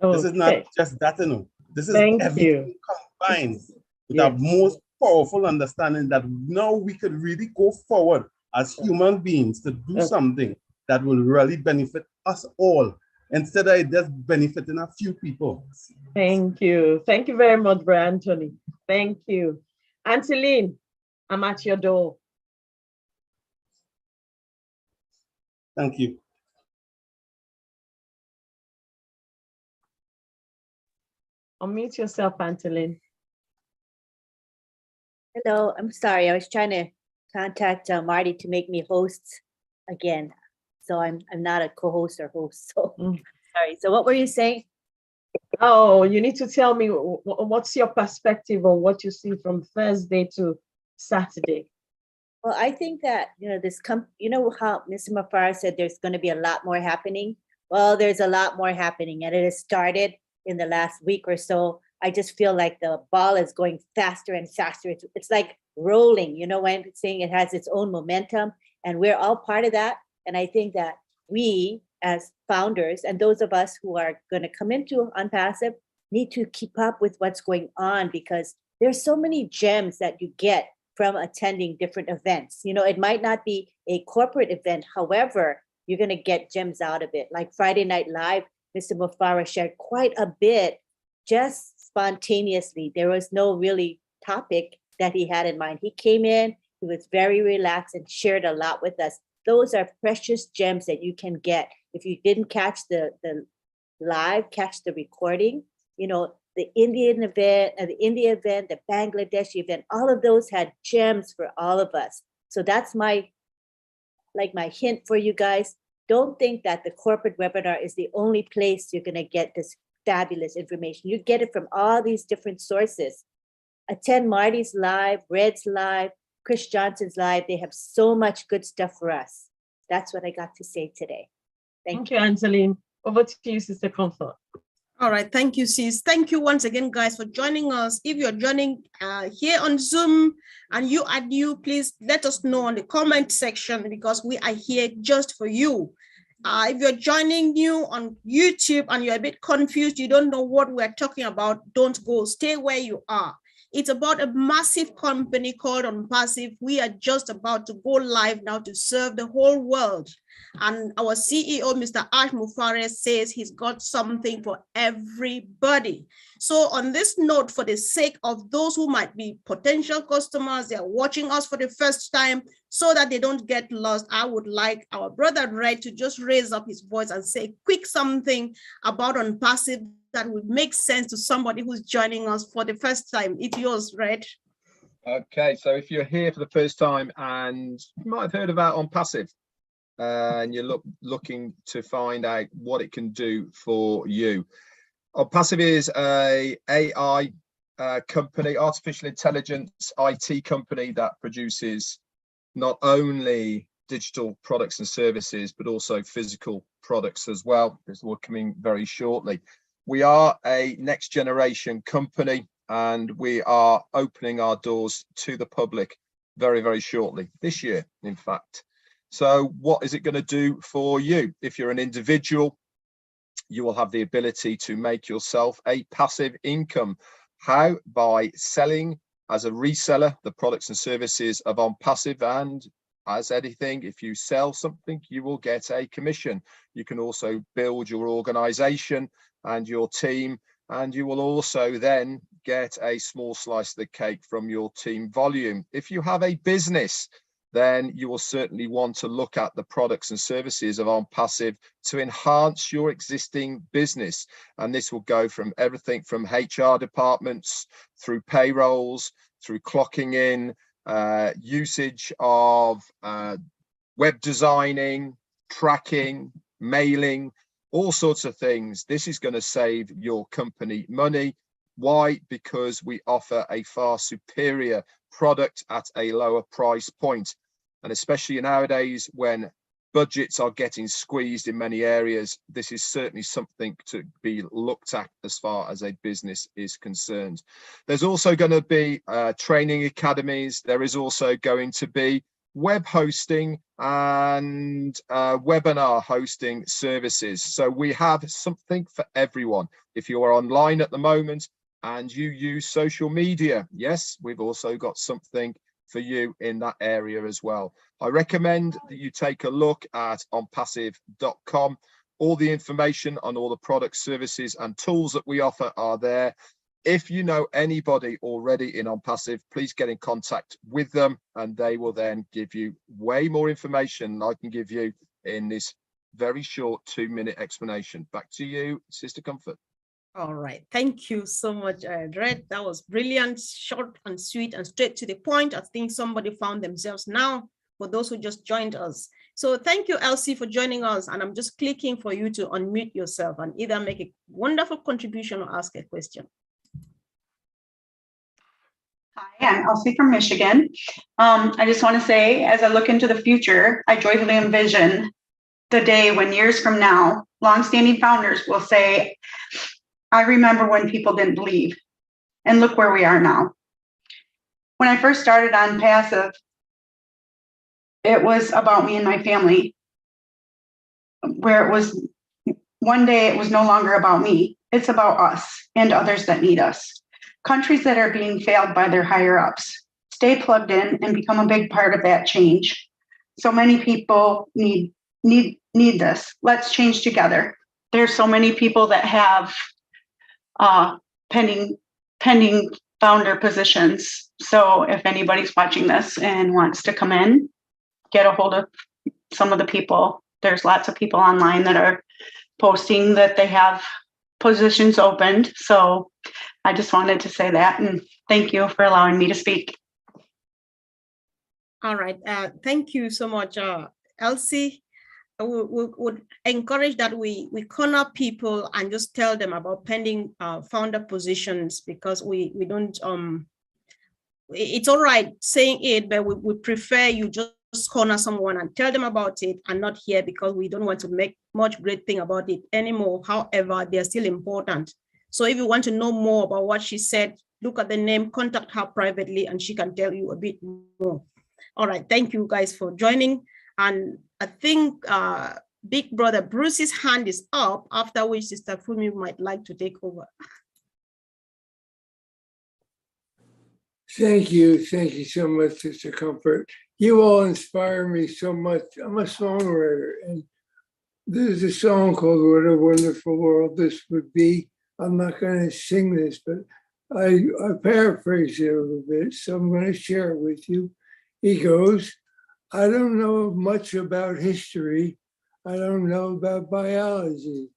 Okay. This is not just that, you know. This is everything combined with a most powerful understanding that now we could really go forward as human beings to do something that will really benefit us all instead of it just benefiting a few people. Thank you. Thank you very much, Brian Anthony. Thank you. Anteline, I'm at your door. Thank you. Unmute yourself, Anteline. Hello, I'm sorry. I was trying to contact Marty to make me host again. So I'm not a co-host or host. So sorry. So what were you saying? Oh, you need to tell me what's your perspective on what you see from Thursday to Saturday. Well, I think that, you know how Mr. Mafara said there's going to be a lot more happening. Well, there's a lot more happening and it has started in the last week or so. I just feel like the ball is going faster and faster. It's like rolling, you know, when I'm saying it has its own momentum and we're all part of that. And I think that we as founders and those of us who are going to come into Unpassive need to keep up with what's going on because there's so many gems that you get from attending different events. You know, it might not be a corporate event. However, you're going to get gems out of it. Like Friday Night Live, Mr. Mufara shared quite a bit just spontaneously. There was no really topic that he had in mind. He came in, he was very relaxed and shared a lot with us. Those are precious gems that you can get. If you didn't catch the live, catch the recording, you know, the Indian event, the India event, the Bangladesh event, all of those had gems for all of us. So that's my hint for you guys. Don't think that the corporate webinar is the only place you're going to get this fabulous information. You get it from all these different sources. Attend Marty's live, Red's live, Chris Johnson's live. They have so much good stuff for us. That's what I got to say today. Thank you. Angeline. Over to you, Sister Comfort. All right, thank you, sis. Thank you once again, guys, for joining us. If you're joining here on Zoom and you are new, please let us know on the comment section because we are here just for you. If you're joining new on YouTube and you're a bit confused, you don't know what we're talking about, don't go, stay where you are. It's about a massive company called OnPassive. We are just about to go live now to serve the whole world. And our CEO, Mr. Ash Mufareh, says he's got something for everybody. So on this note, for the sake of those who might be potential customers, they're watching us for the first time, so that they don't get lost, I would like our brother Red to just raise up his voice and say quick something about OnPassive that would make sense to somebody who's joining us for the first time. It's yours, Red. Okay, so if you're here for the first time and you might have heard about OnPassive, and you're looking to find out what it can do for you. OnPassive is a AI company, artificial intelligence IT company that produces not only digital products and services, but also physical products as well. This will be coming very shortly. We are a next generation company and we are opening our doors to the public very, very shortly, this year, in fact. So what is it going to do for you? If you're an individual, you will have the ability to make yourself a passive income. How? By selling as a reseller the products and services of OnPassive, and as anything, if you sell something, you will get a commission. You can also build your organization and your team, and you will also then get a small slice of the cake from your team volume. If you have a business, then you will certainly want to look at the products and services of OnPassive to enhance your existing business. And this will go from everything from HR departments, through payrolls, through clocking in, usage of web designing, tracking, mailing, all sorts of things. This is going to save your company money. Why? Because we offer a far superior product at a lower price point. And especially nowadays when budgets are getting squeezed in many areas, this is certainly something to be looked at as far as a business is concerned. There's also going to be training academies. There is also going to be web hosting and webinar hosting services. So we have something for everyone. If you are online at the moment and you use social media, yes, we've also got something for you in that area as well. I recommend that you take a look at onpassive.com. All the information on all the products, services and tools that we offer are there. If you know anybody already in OnPassive, please get in contact with them and they will then give you way more information than I can give you in this very short 2-minute explanation. Back to you, Sister Comfort. All right, thank you so much, Red. That was brilliant, short and sweet and straight to the point. I think somebody found themselves now for those who just joined us. So thank you, Elsie, for joining us. And I'm just clicking for you to unmute yourself and either make a wonderful contribution or ask a question. Hi, I'm Elsie from Michigan. I just want to say, as I look into the future, I joyfully envision the day when years from now, longstanding founders will say, I remember when people didn't believe, and look where we are now. When I first started OnPassive, it was about me and my family, where it was one day it was no longer about me. It's about us and others that need us. Countries that are being failed by their higher ups. Stay plugged in and become a big part of that change. So many people need this. Let's change together. There's so many people that have pending founder positions. So if anybody's watching this and wants to come in, get a hold of some of the people. There's lots of people online that are posting that they have positions opened. So I just wanted to say that, and thank you for allowing me to speak. All right, thank you so much, Elsie. We would encourage that we corner people and just tell them about pending founder positions, because we don't, it's all right saying it, but we prefer you just corner someone and tell them about it and not here because we don't want to make much great thing about it anymore. However, they're still important. So if you want to know more about what she said, look at the name, contact her privately, and she can tell you a bit more. All right, thank you guys for joining. And I think Big Brother Bruce's hand is up, after which Sister Fumi might like to take over. Thank you so much, Sister Comfort. You all inspire me so much. I'm a songwriter, and there's a song called What a Wonderful World This Would Be. I'm not going to sing this, but I paraphrase it a little bit, so I'm going to share it with you. He goes, I don't know much about history. I don't know about biology.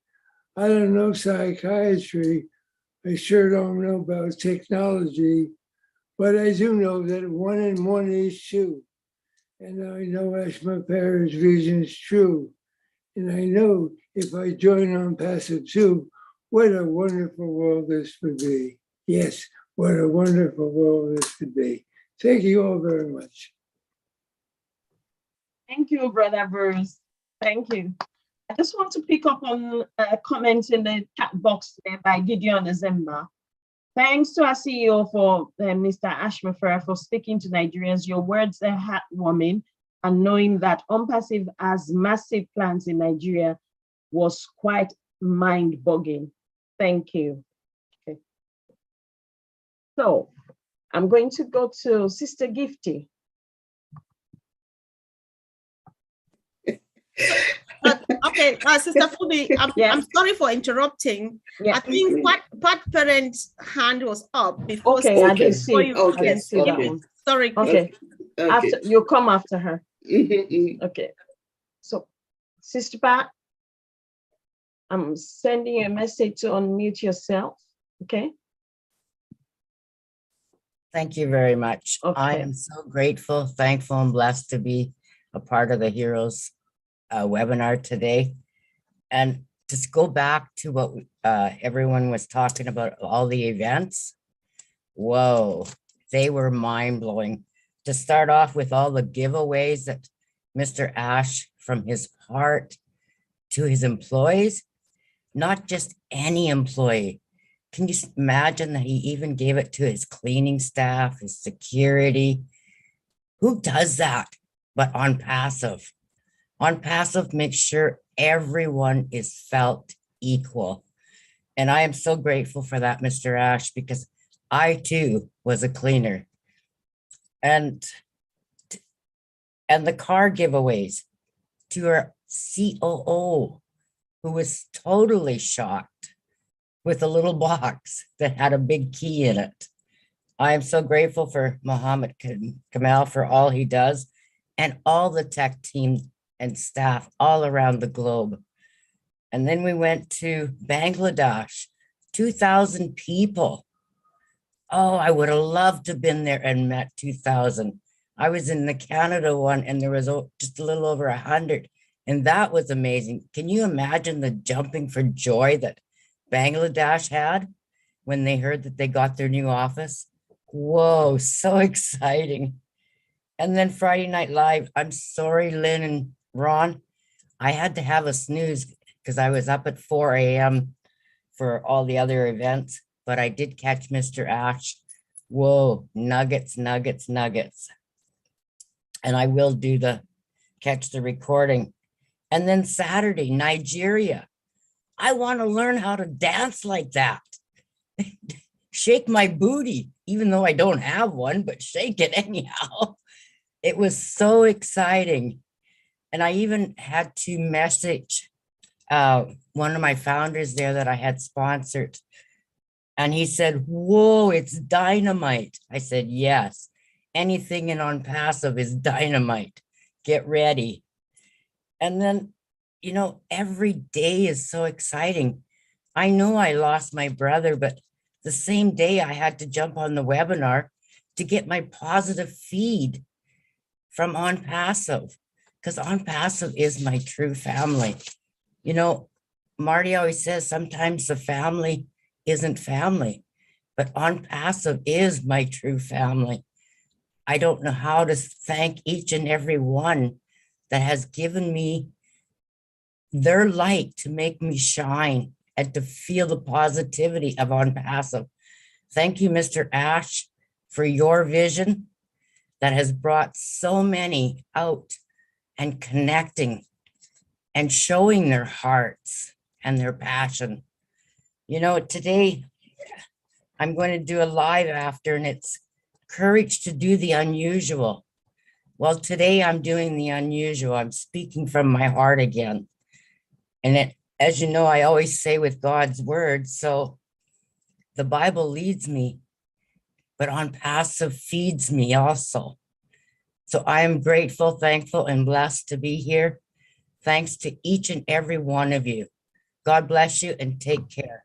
I don't know psychiatry. I sure don't know about technology, but I do know that 1 and 1 is 2. And I know Ashma Farah's vision is true. And I know if I join on passive too, what a wonderful world this would be. Yes, what a wonderful world this would be. Thank you all very much. Thank you, Brother Bruce. Thank you. I just want to pick up on a comment in the chat box there by Gideon Azemba. Thanks to our CEO for Mr. Ashma Farah for speaking to Nigerians. Your words are heartwarming, and knowing that OnPassive has massive plans in Nigeria was quite mind-boggling. Thank you. Okay. So I'm going to go to Sister Gifty. Okay, Sister Fumi, I'm sorry for interrupting. I think Pat Parent's hand was up before. Okay, I didn't see. You, I didn't see that one. Sorry. Okay. After you come after her. Okay. So, Sister Pat, I'm sending you a message to unmute yourself. Okay. Thank you very much. Okay. I am so grateful, thankful, and blessed to be a part of the Heroes webinar today. And just go back to what everyone was talking about, all the events. Whoa, they were mind-blowing. To start off with all the giveaways that Mr. Ash, from his heart to his employees, not just any employee. Can you imagine that he even gave it to his cleaning staff, his security? Who does that but OnPassive? OnPassive makes sure everyone is felt equal. And I am so grateful for that, Mr. Ash, because I too was a cleaner. And the car giveaways to our COO, who was totally shocked with a little box that had a big key in it. I am so grateful for Mohammed Kamal for all he does, and all the tech team and staff all around the globe. And then we went to Bangladesh, 2,000 people. Oh, I would have loved to have been there and met 2,000. I was in the Canada one and there was just a little over 100. And that was amazing. Can you imagine the jumping for joy that Bangladesh had when they heard that they got their new office? Whoa, so exciting. And then Friday Night Live, I'm sorry, Lynn and Ron, I had to have a snooze because I was up at 4 a.m. for all the other events, but I did catch Mr. Ash. Whoa, nuggets, nuggets, nuggets. And I will catch the recording. And then Saturday, Nigeria. I want to learn how to dance like that. Shake my booty, even though I don't have one, but shake it anyhow. It was so exciting. And I even had to message one of my founders there that I had sponsored. And he said, whoa, it's dynamite. I said, yes, anything in OnPassive is dynamite. Get ready. And then, you know, every day is so exciting. I know I lost my brother, but the same day I had to jump on the webinar to get my positive feed from OnPassive, because OnPassive is my true family. You know, Marty always says sometimes the family isn't family, but OnPassive is my true family. I don't know how to thank each and every one that has given me their light to make me shine and to feel the positivity of On Passive. Thank you, Mr. Ash, for your vision that has brought so many out and connecting and showing their hearts and their passion. You know, today I'm going to do a live after, and it's courage to do the unusual. Well, today I'm doing the unusual. I'm speaking from my heart again. And it, as you know, I always say with God's word, so the Bible leads me, but On Passive feeds me also. So I am grateful, thankful, and blessed to be here. Thanks to each and every one of you. God bless you and take care.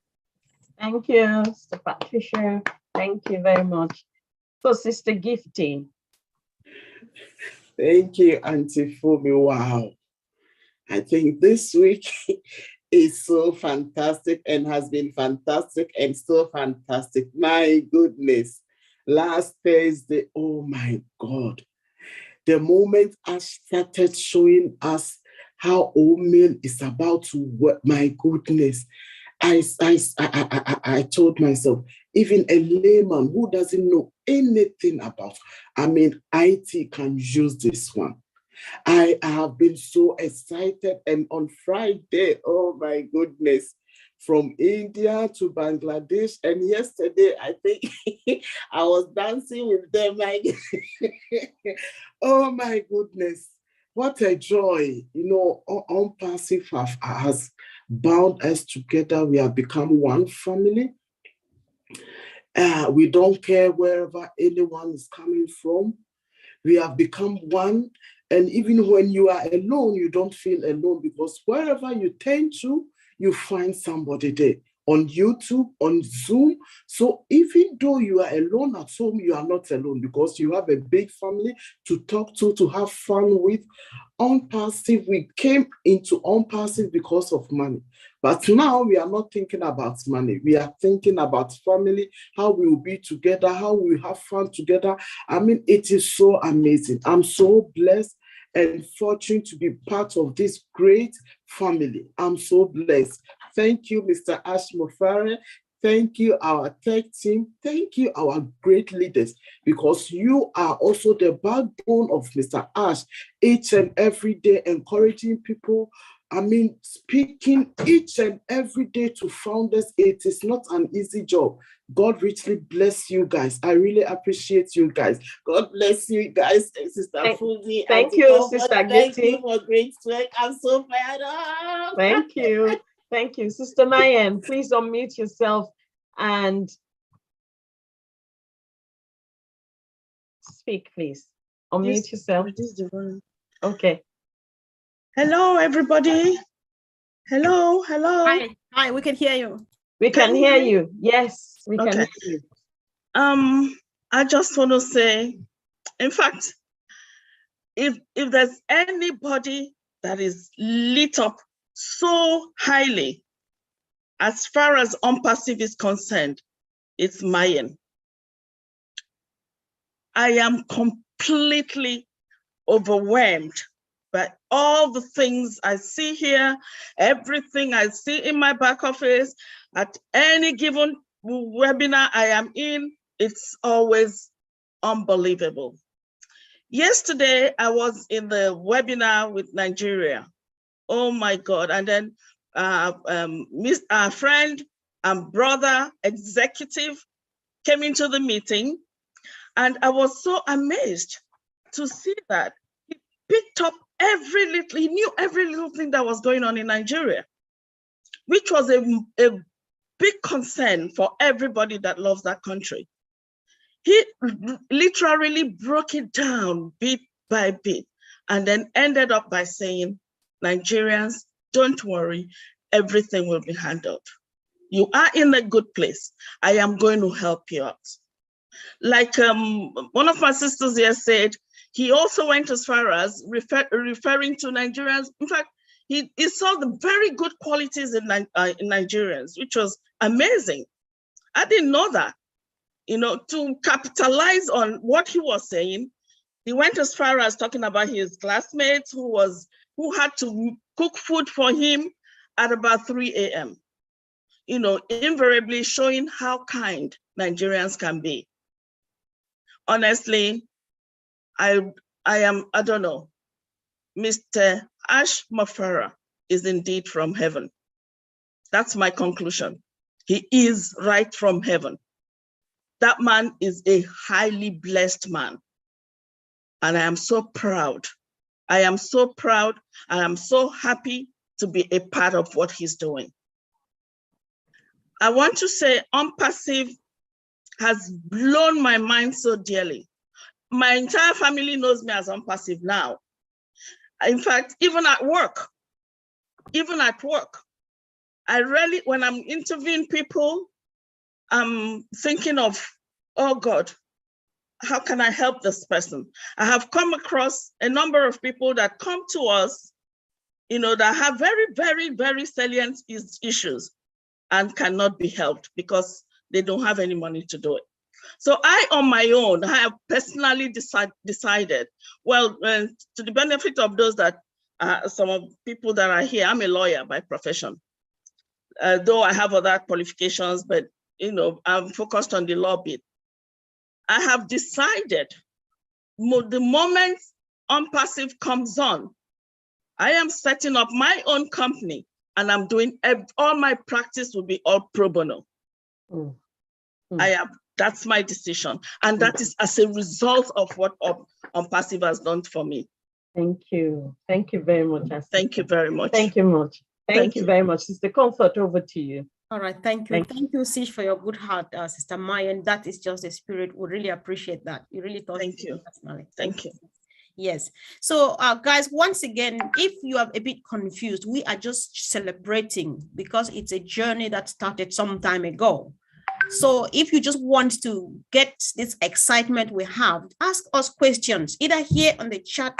Thank you, Mr. Patricia. Thank you very much. So, Sister Gifty. Thank you, Auntie Fumi. Wow. I think this week is so fantastic and has been fantastic and so fantastic. My goodness. Last Thursday, oh my God. The moment I started showing us how oatmeal is about to work, my goodness, I told myself, even a layman who doesn't know anything about, IT can use this one. I have been so excited, and on Friday, oh my goodness, from India to Bangladesh, and yesterday, I think I was dancing with them. Oh my goodness, what a joy. You know, On Passive has bound us together. We have become one family. We don't care wherever anyone is coming from. We have become one. And even when you are alone, you don't feel alone, because wherever you turn to, you find somebody there, on YouTube, on Zoom. So even though you are alone at home, you are not alone, because you have a big family to talk to have fun with. On Passive, we came into On Passive because of money. But now we are not thinking about money. We are thinking about family, how we will be together, how we will have fun together. It is so amazing. I'm so blessed and fortunate to be part of this great family. I'm so blessed. Thank you, Mr. Ash Mofare. Thank you, our tech team. Thank you, our great leaders, because you are also the backbone of Mr. Ash, each and every day, encouraging people. Speaking each and every day to founders. It is not an easy job. God richly bless you guys. I really appreciate you guys. God bless you guys. Sister Fuzi. Thank you, Sister Thank Gifty. you for great work. I'm so fired up. Thank you. Thank you. Sister Mayan, please unmute yourself and speak, please. Unmute yourself. Okay. Hello, everybody. Hello. Hi, we can hear you. We can hear you. Yes, we can hear you. I just want to say, in fact, if there's anybody that is lit up so highly as far as On Passive is concerned, it's Mayan. I am completely overwhelmed by all the things I see here, everything I see in my back office, at any given webinar I am in, it's always unbelievable. Yesterday, I was in the webinar with Nigeria. Oh my God. And then our friend and brother executive came into the meeting, and I was so amazed to see that he picked up he knew every little thing that was going on in Nigeria, which was a big concern for everybody that loves that country. He literally broke it down bit by bit, and then ended up by saying, Nigerians, don't worry, everything will be handled. You are in a good place. I am going to help you out. Like one of my sisters here said, he also went as far as referring to Nigerians. In fact, he saw the very good qualities in Nigerians, which was amazing. I didn't know that. to capitalize on what he was saying, he went as far as talking about his classmates who had to cook food for him at about 3 a.m. Invariably showing how kind Nigerians can be. Honestly, I don't know. Mr. Ash Mafara is indeed from heaven. That's my conclusion. He is right from heaven. That man is a highly blessed man. And I am so proud. I am so proud. I am so happy to be a part of what he's doing. I want to say OnPassive has blown my mind so dearly. My entire family knows me as OnPassive now. In fact, even at work, I really, when I'm interviewing people, I'm thinking of, oh God, how can I help this person? I have come across a number of people that come to us, that have very, very, very salient issues and cannot be helped because they don't have any money to do it. So I, on my own, I have personally decided, well, to the benefit of those that, some of people that are here, I'm a lawyer by profession. Though I have other qualifications, but I'm focused on the law bit. I have decided the moment OnPassive comes on, I am setting up my own company and I'm doing, all my practice will be all pro bono. That's my decision. And that is as a result of what OnPassive has done for me. Thank you. Thank you very much. Thank you very much. Thank you much. Thank you very much. Sister Comfort, over to you. All right, thank you. Thank you, Sish, for your good heart, Sister Maya. And that is just the spirit. We really appreciate that. You really thought. Thank you. Personally. Thank you. Yes. So, guys, once again, if you are a bit confused, we are just celebrating because it's a journey that started some time ago. So if you just want to get this excitement we have, ask us questions, either here on the chat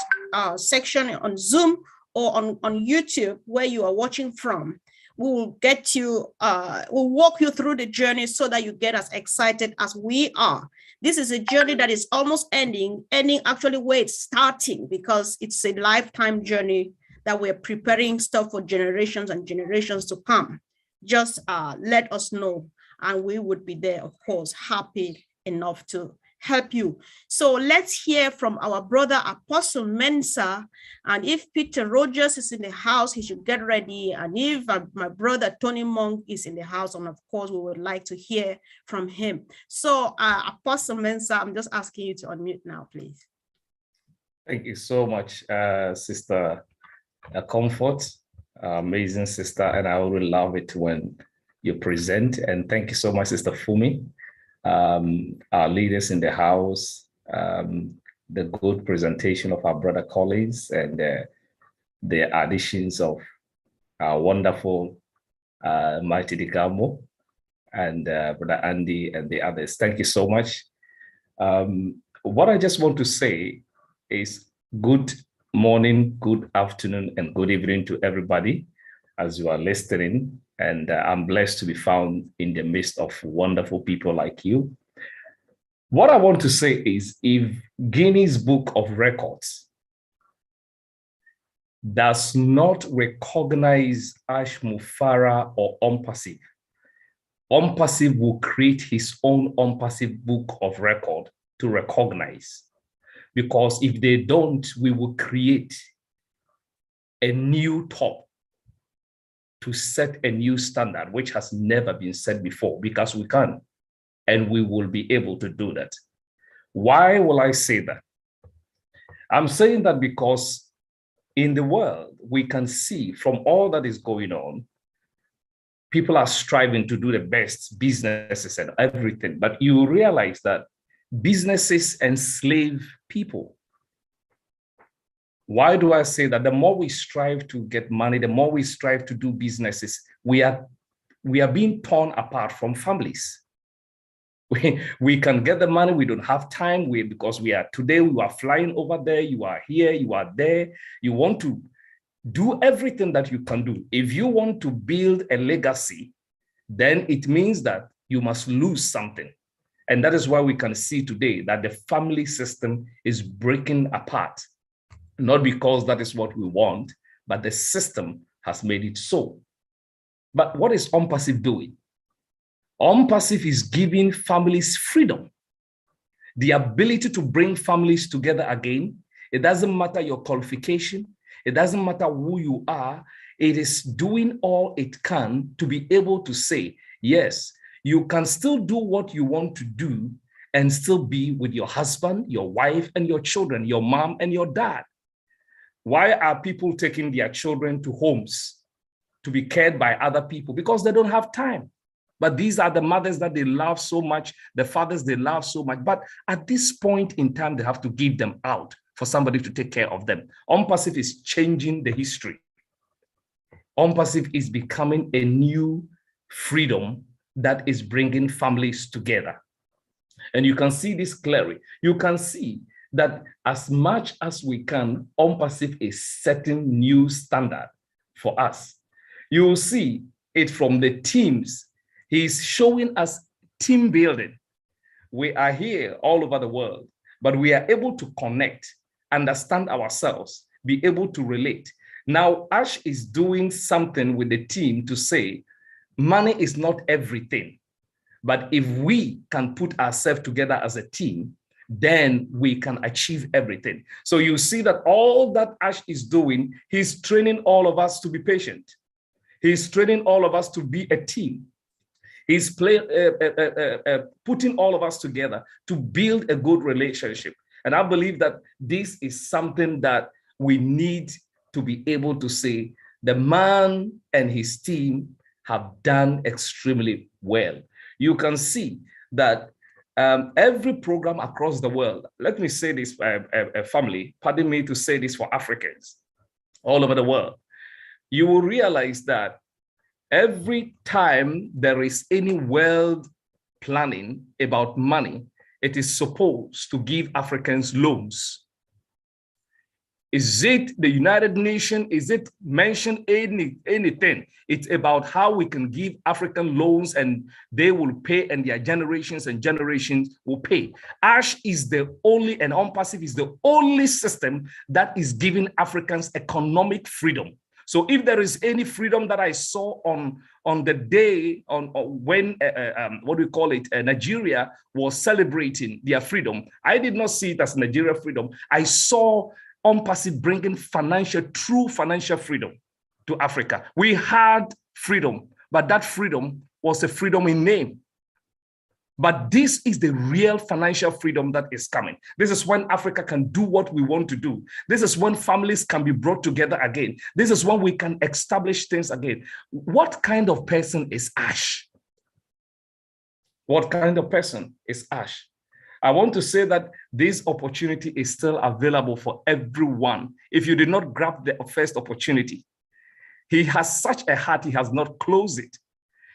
section on Zoom or on YouTube where you are watching from. We will get you, we'll walk you through the journey so that you get as excited as we are. This is a journey that is almost ending actually where it's starting, because it's a lifetime journey that we're preparing stuff for generations and generations to come. Just let us know, and we would be there, of course, happy enough to help you. So let's hear from our brother Apostle Mensah, and if Peter Rogers is in the house, he should get ready, and if my brother Tony Monk is in the house, and of course we would like to hear from him. So Apostle Mensah, I'm just asking you to unmute now, please. Thank you so much, Sister Comfort, amazing sister, and I would love it when you present. And thank you so much, Sister Fumi, our leaders in the house, the good presentation of our brother colleagues, and the additions of our wonderful Mighty Digamo and Brother Andy and the others. Thank you so much. What I just want to say is good morning, good afternoon, and good evening to everybody as you are listening. And I'm blessed to be found in the midst of wonderful people like you. What I want to say is, if Guinness Book of Records does not recognize Ash Mufara or OnPassive, OnPassive will create his own OnPassive Book of Record to recognize. Because if they don't, we will create a new top to set a new standard, which has never been set before, because we can, and we will be able to do that. Why will I say that? I'm saying that because in the world, we can see from all that is going on, people are striving to do the best, businesses and everything, but you realize that businesses enslave people. Why do I say that? The more we strive to get money, the more we strive to do businesses, we are being torn apart from families. We can get the money, we don't have time, because today we are flying over there, you are here, you are there, you want to do everything that you can do. If you want to build a legacy, then it means that you must lose something. And that is why we can see today that the family system is breaking apart, not because that is what we want, but the system has made it so. But what is OMPASIV doing? OMPASIV is giving families freedom, the ability to bring families together again. It doesn't matter your qualification. It doesn't matter who you are. It is doing all it can to be able to say, yes, you can still do what you want to do and still be with your husband, your wife, and your children, your mom and your dad. Why are people taking their children to homes to be cared by other people? Because they don't have time. But these are the mothers that they love so much, the fathers they love so much. But at this point in time, they have to give them out for somebody to take care of them. OMPASIV is changing the history. OMPASIV is becoming a new freedom that is bringing families together. And you can see this clearly. You can see that as much as we can, OMPASIV is setting new standard for us. You will see it from the teams. He's showing us team building. We are here all over the world, but we are able to connect, understand ourselves, be able to relate. Now, Ash is doing something with the team to say, money is not everything, but if we can put ourselves together as a team, then we can achieve everything. So you see that all that Ash is doing, he's training all of us to be patient. He's training all of us to be a team. He's putting all of us together to build a good relationship. And I believe that this is something that we need to be able to say the man and his team have done extremely well. You can see that every program across the world, let me say this, family, pardon me to say this for Africans all over the world, you will realize that every time there is any world planning about money, it is supposed to give Africans loans. Is it the United Nations? Is it mentioned anything? It's about how we can give African loans and they will pay and their generations and generations will pay. ASH is the only, and OMPASIV is the only system that is giving Africans economic freedom. So if there is any freedom that I saw on the day when what do we call it, Nigeria was celebrating their freedom, I did not see it as Nigeria freedom. I saw OMPASIV bringing true financial freedom to Africa. We had freedom, but that freedom was a freedom in name. But this is the real financial freedom that is coming. This is when Africa can do what we want to do. This is when families can be brought together again. This is when we can establish things again. What kind of person is Ash? What kind of person is Ash? I want to say that this opportunity is still available for everyone. If you did not grab the first opportunity, he has such a heart, he has not closed it.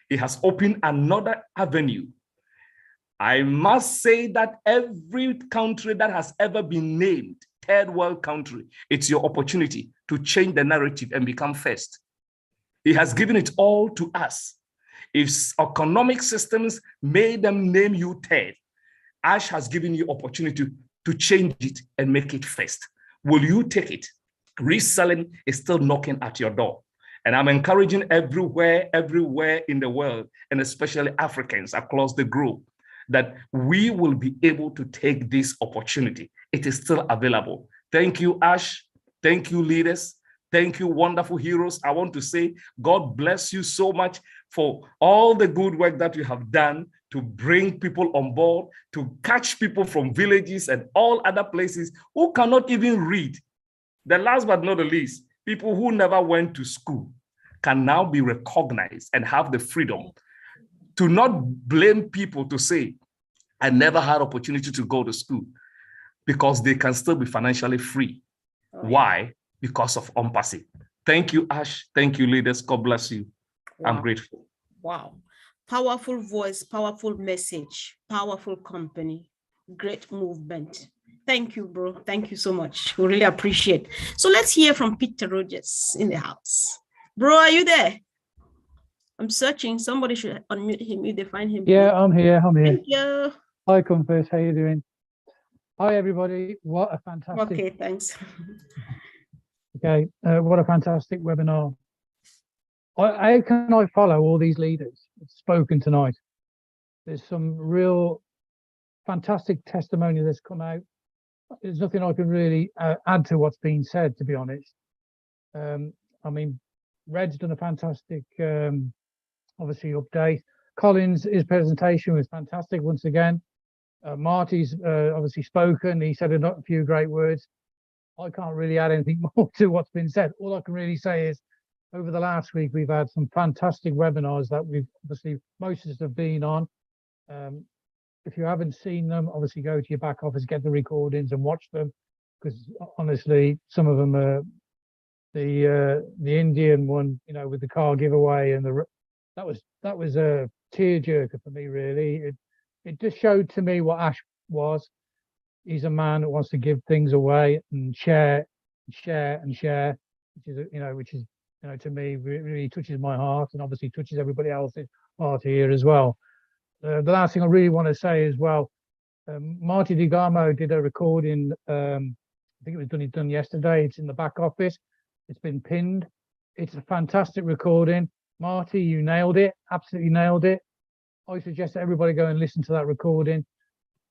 He has opened another avenue. I must say that every country that has ever been named third world country, it's your opportunity to change the narrative and become first. He has given it all to us. If economic systems made them name you third, Ash has given you opportunity to change it and make it first. Will you take it? Reselling is still knocking at your door. And I'm encouraging everywhere in the world, and especially Africans across the globe, that we will be able to take this opportunity. It is still available. Thank you, Ash. Thank you, leaders. Thank you, wonderful heroes. I want to say, God bless you so much for all the good work that you have done to bring people on board, to catch people from villages and all other places who cannot even read. The last but not the least, people who never went to school can now be recognized and have the freedom to not blame people to say, I never had opportunity to go to school, because they can still be financially free. Why? Because of OMPASIV. Thank you, Ash. Thank you, leaders. God bless you. Wow. I'm grateful. Wow. Powerful voice, powerful message, powerful company, great movement. Thank you, bro. Thank you so much. We really appreciate. So let's hear from Peter Rogers in the house. Bro, are you there? I'm searching. Somebody should unmute him if they find him. Yeah, I'm here. Thank you. Hi, Comfort. How you doing? Hi, everybody. What a fantastic. Okay, thanks. Okay, what a fantastic webinar. How can I follow all these leaders spoken tonight? There's some real fantastic testimony that's come out. There's nothing I can really add to what's been said, to be honest. I mean, Red's done a fantastic, obviously, update. Collins, his presentation was fantastic once again. Marty's obviously spoken. He said a few great words. I can't really add anything more to what's been said. All I can really say is over the last week, we've had some fantastic webinars that we've obviously, most of us have been on. If you haven't seen them, obviously go to your back office, get the recordings and watch them, because honestly, some of them are the Indian one, you know, with the car giveaway, and that was a tearjerker for me, really. It just showed to me what Ash was. He's a man that wants to give things away and share, which is, to me really touches my heart, and obviously touches everybody else's heart here as well. The last thing I really want to say as well, Marty DiGamo did a recording. I think it was done yesterday. It's in the back office. It's been pinned. It's a fantastic recording. Marty, you nailed it. Absolutely nailed it. I suggest that everybody go and listen to that recording.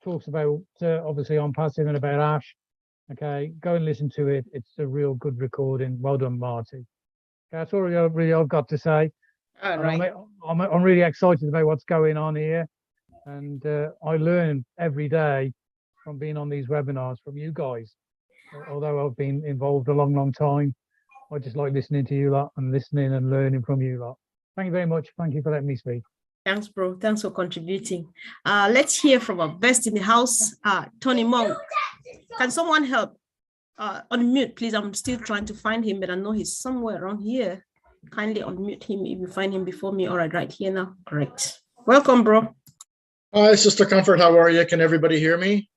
Talks about obviously on passive and about Ash. Okay, go and listen to it. It's a real good recording. Well done, Marty. Okay, that's all really I've got to say. All right. I'm really excited about what's going on here, and I learn every day from being on these webinars from you guys. Although I've been involved a long time, I just like listening to you lot and listening and learning from you lot. Thank you very much. Thank you for letting me speak. Thanks, bro. Thanks for contributing. Let's hear from our best in the house, Tony Monk. Can someone help? Unmute, please. I'm still trying to find him, but I know he's somewhere around here. Kindly unmute him if you find him before me. All right here now. Great. Welcome, bro. Hi, Sister Comfort. How are you? Can everybody hear me?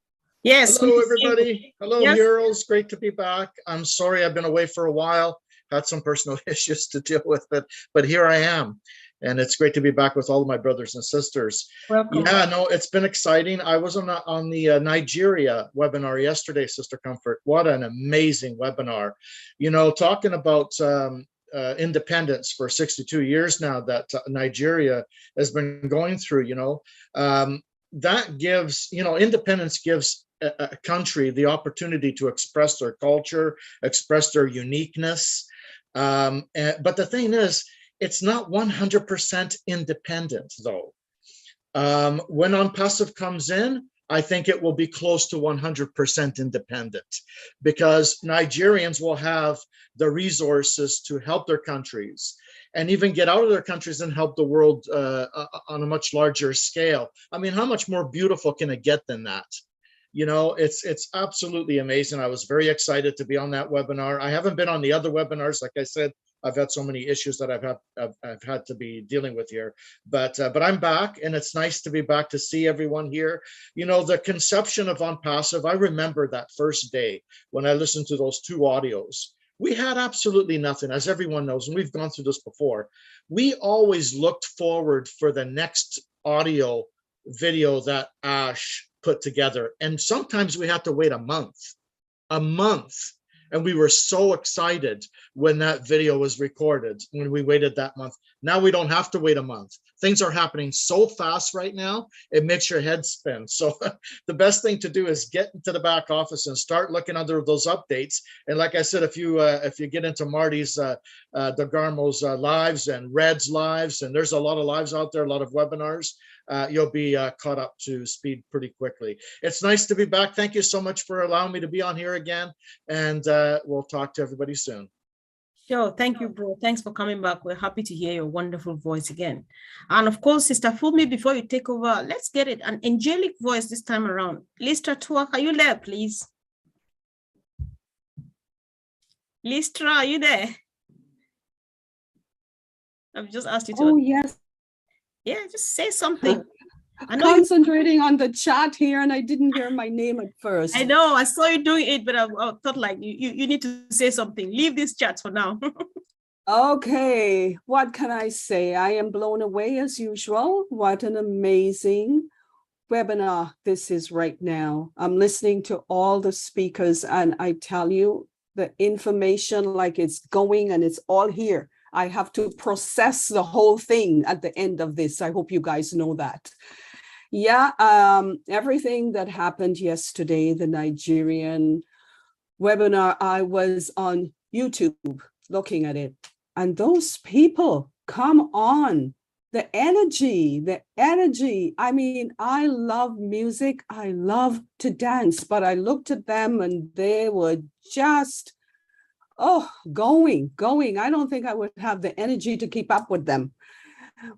Yes. Hello, everybody. Hello, yes. heroes. Great to be back. I'm sorry I've been away for a while. Had some personal issues to deal with, but here I am. And it's great to be back with all of my brothers and sisters. Welcome. Yeah, no, it's been exciting. I was on the Nigeria webinar yesterday, Sister Comfort. What an amazing webinar. You know, talking about independence for 62 years now that Nigeria has been going through, that gives, independence gives a country the opportunity to express their culture, express their uniqueness. But the thing is, it's not 100% independent, though. When OnPassive comes in, I think it will be close to 100% independent, because Nigerians will have the resources to help their countries and even get out of their countries and help the world on a much larger scale. I mean, how much more beautiful can it get than that? You know, it's absolutely amazing. I was very excited to be on that webinar. I haven't been on the other webinars. Like I said, I've had so many issues that I've had to be dealing with here, but I'm back, and it's nice to be back to see everyone here. You know, the conception of OnPassive, I remember that first day when I listened to those 2 audios. We had absolutely nothing, as everyone knows, and we've gone through this before. We always looked forward for the next audio video that Ash put together, and sometimes we had to wait a month. And we were so excited when that video was recorded, when we waited that month. Now we don't have to wait a month. Things are happening so fast right now, it makes your head spin. So the best thing to do is get into the back office and start looking under those updates. And like I said, if you get into Marty's, DeGarmo's lives and Red's lives, and there's a lot of lives out there, a lot of webinars, you'll be caught up to speed pretty quickly. It's nice to be back. Thank you so much for allowing me to be on here again. And we'll talk to everybody soon. Sure. Thank you, bro. Thanks for coming back. We're happy to hear your wonderful voice again. And of course, Sister Fumi, before you take over, let's get it. An angelic voice this time around. Listra Tuak, are you there, please? Listra, are you there? I've just asked you to. Oh, yes. Yeah, just say something. I'm concentrating on the chat here, and I didn't hear my name at first. I know, I saw you doing it, but I thought like you need to say something. Leave this chat for now. Okay, what can I say? I am blown away as usual. What an amazing webinar this is right now. I'm listening to all the speakers, and I tell you, the information, like, it's going and it's all here. I have to process the whole thing at the end of this. I hope you guys know that. Yeah, everything that happened yesterday, the Nigerian webinar, I was on YouTube looking at it, and those people, come on. The energy. I mean, I love music. I love to dance, but I looked at them and they were just, going. I don't think I would have the energy to keep up with them.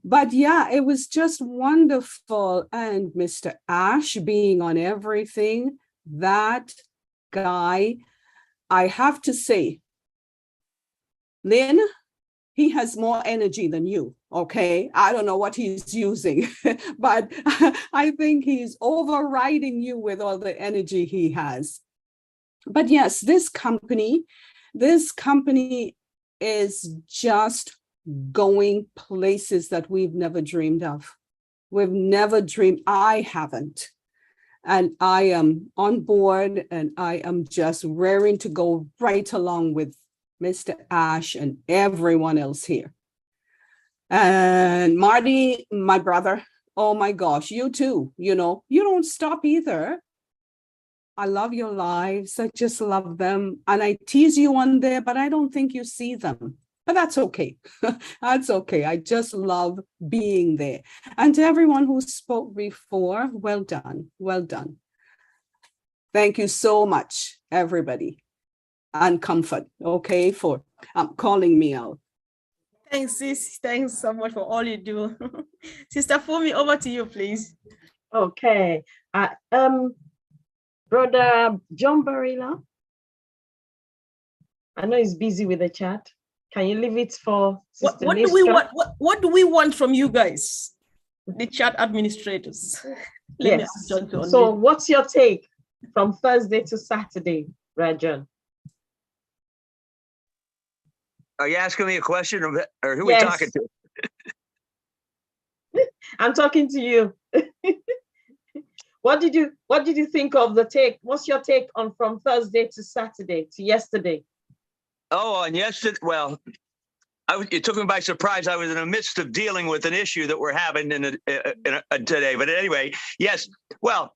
But yeah, it was just wonderful. And Mr. Ash being on everything, that guy, I have to say, Lynn, he has more energy than you, okay? I don't know what he's using, but I think he's overriding you with all the energy he has. But yes, this company is just going places that we've never dreamed of. We've never dreamed, I haven't. And I am on board, and I am just raring to go right along with Mr. Ash and everyone else here. And Marty, my brother, oh my gosh, you too, you don't stop either. I love your lives. I just love them. And I tease you on there, but I don't think you see them. But that's okay. That's okay. I just love being there. And to everyone who spoke before, well done. Well done. Thank you so much, everybody. And Comfort, okay, for calling me out. Thanks, sis. Thanks so much for all you do. Sister Fumi, over to you, please. Okay. Brother John Barilla, I know he's busy with the chat. Can you leave it for Sister What do we want? What do we want from you guys, the chat administrators? Let me ask John to So what's your take from Thursday to Saturday, Rajan? Are you asking me a question, or who are we talking to? I'm talking to you. What did you think of the take? What's your take on from Thursday to Saturday to yesterday? Oh, on yesterday, well, it took me by surprise. I was in the midst of dealing with an issue that we're having today. But anyway, yes. Well,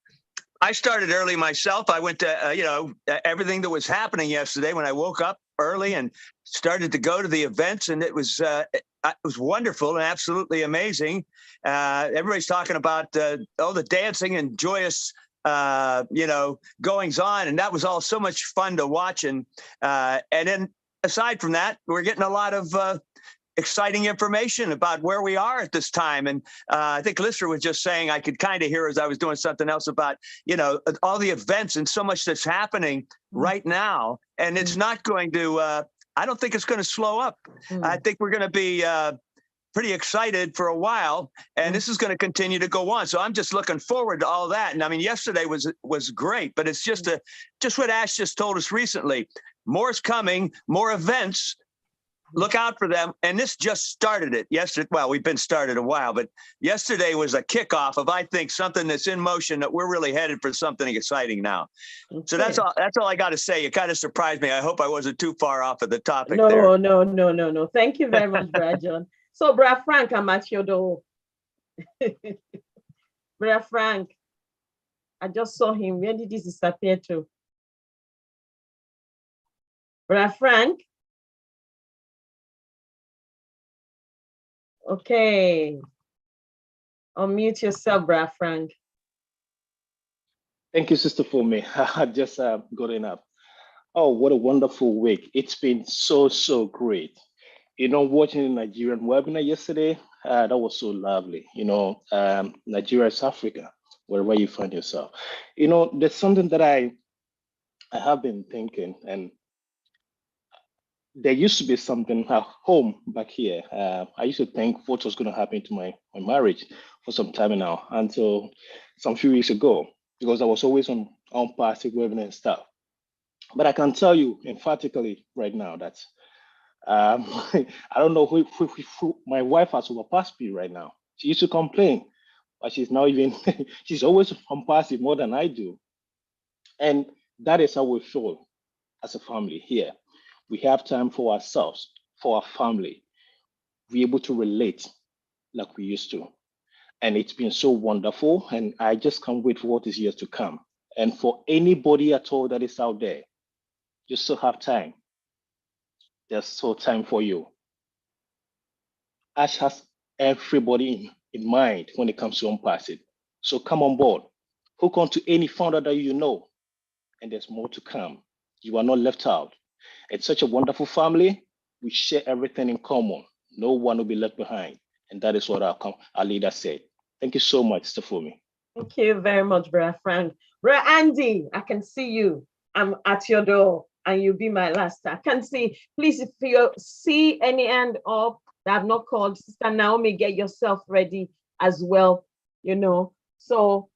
I started early myself. I went to, everything that was happening yesterday when I woke up early and started to go to the events, and it was wonderful and absolutely amazing. Everybody's talking about the dancing and joyous, goings on, and that was all so much fun to watch. And then aside from that, we're getting a lot of exciting information about where we are at this time. And I think Lister was just saying, I could kind of hear as I was doing something else about, all the events and so much that's happening right now. And it's not going to, I don't think it's going to slow up. I think we're going to be pretty excited for a while, and this is going to continue to go on. So I'm just looking forward to all that. And I mean, yesterday was great, but it's just what Ash just told us recently. More is coming, more events. Look out for them. And this just started it yesterday. Well, we've been started a while, but yesterday was a kickoff of, I think, something that's in motion, that we're really headed for something exciting now. Okay. So that's all I got to say. You kind of surprised me. I hope I wasn't too far off of the topic there. No. Thank you very much, Brad John. So, Brad Frank, I'm at your door. Brad Frank, I just saw him. Where did he disappear to? Brad Frank? Okay. Unmute yourself, Brad Frank. Thank you, Sister Fumi. I just gotten up. Oh, what a wonderful week. It's been so great. Watching the Nigerian webinar yesterday, that was so lovely. Nigeria is Africa, wherever you find yourself. There's something that I have been thinking, and there used to be something at home back here. I used to think what was going to happen to my marriage for some time now, until some few weeks ago, because I was always on party webinar and stuff. But I can tell you emphatically right now that I don't know who my wife has overpassed me right now. She used to complain, but she's now even, she's always on passive more than I do. And that is how we feel as a family here. We have time for ourselves, for our family. We're able to relate like we used to. And it's been so wonderful. And I just can't wait for what is yet to come. And for anybody at all that is out there, you still have time. There's still time for you. Ash has everybody in mind when it comes to Unpassive. So come on board. Hook on to any founder that you know. And there's more to come. You are not left out. It's such a wonderful family. We share everything in common. No one will be left behind. And that is what our leader said. Thank you so much, Stefumi. Thank you very much, Brother Frank. Brother Andy, I can see you. I'm at your door and you'll be my last. I can see. Please, if you see any hand up that I've not called, Sister Naomi, get yourself ready as well, you know. So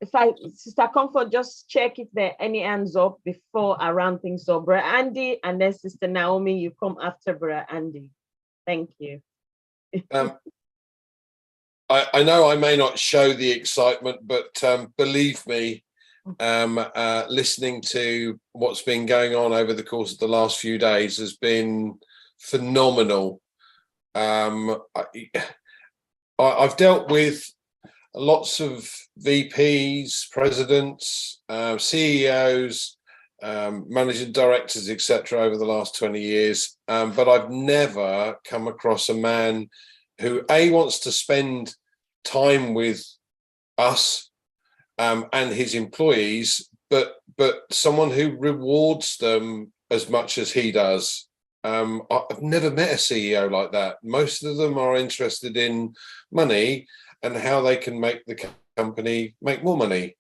Sister Comfort, just check if there are any hands up before I round things up. Brother Andy, and then Sister Naomi, you come after Brother Andy. Thank you. I know I may not show the excitement, but believe me, listening to what's been going on over the course of the last few days has been phenomenal. I've dealt with lots of VPs, presidents, CEOs, managing directors, etc. over the last 20 years, but I've never come across a man who wants to spend time with us and his employees, but someone who rewards them as much as he does. I've never met a CEO like that. Most of them are interested in money and how they can make the company make more money,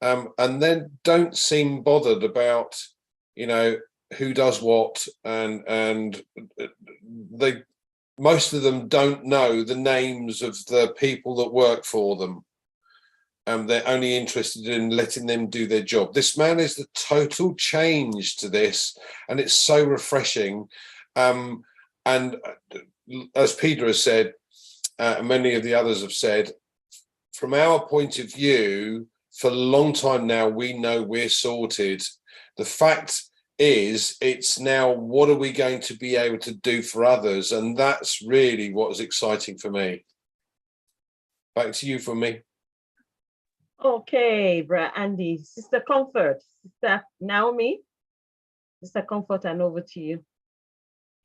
and then don't seem bothered about, you know, who does what, and they. Most of them don't know the names of the people that work for them. They're only interested in letting them do their job. This man is the total change to this, and it's so refreshing. And as Peter has said, many of the others have said, from our point of view, for a long time now, we know we're sorted. The fact is, it's now, what are we going to be able to do for others? And that's really what was exciting for me. Back to you, for me. Okay, Brother Andy. Sister Comfort, Sister Naomi, Sister Comfort, and over to you.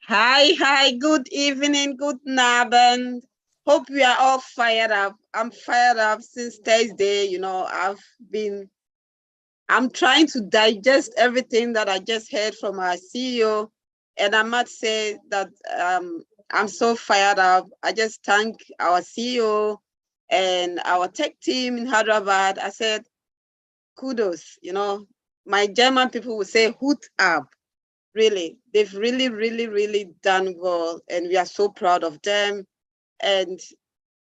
Hi, good evening, good Abend. Hope we are all fired up. I'm fired up since Thursday. You know, I'm trying to digest everything that I just heard from our CEO. And I must say that I'm so fired up. I just thank our CEO and our tech team in Hyderabad. I said, kudos, you know, my German people will say, Hut ab. Really, they've really done well. And we are so proud of them. And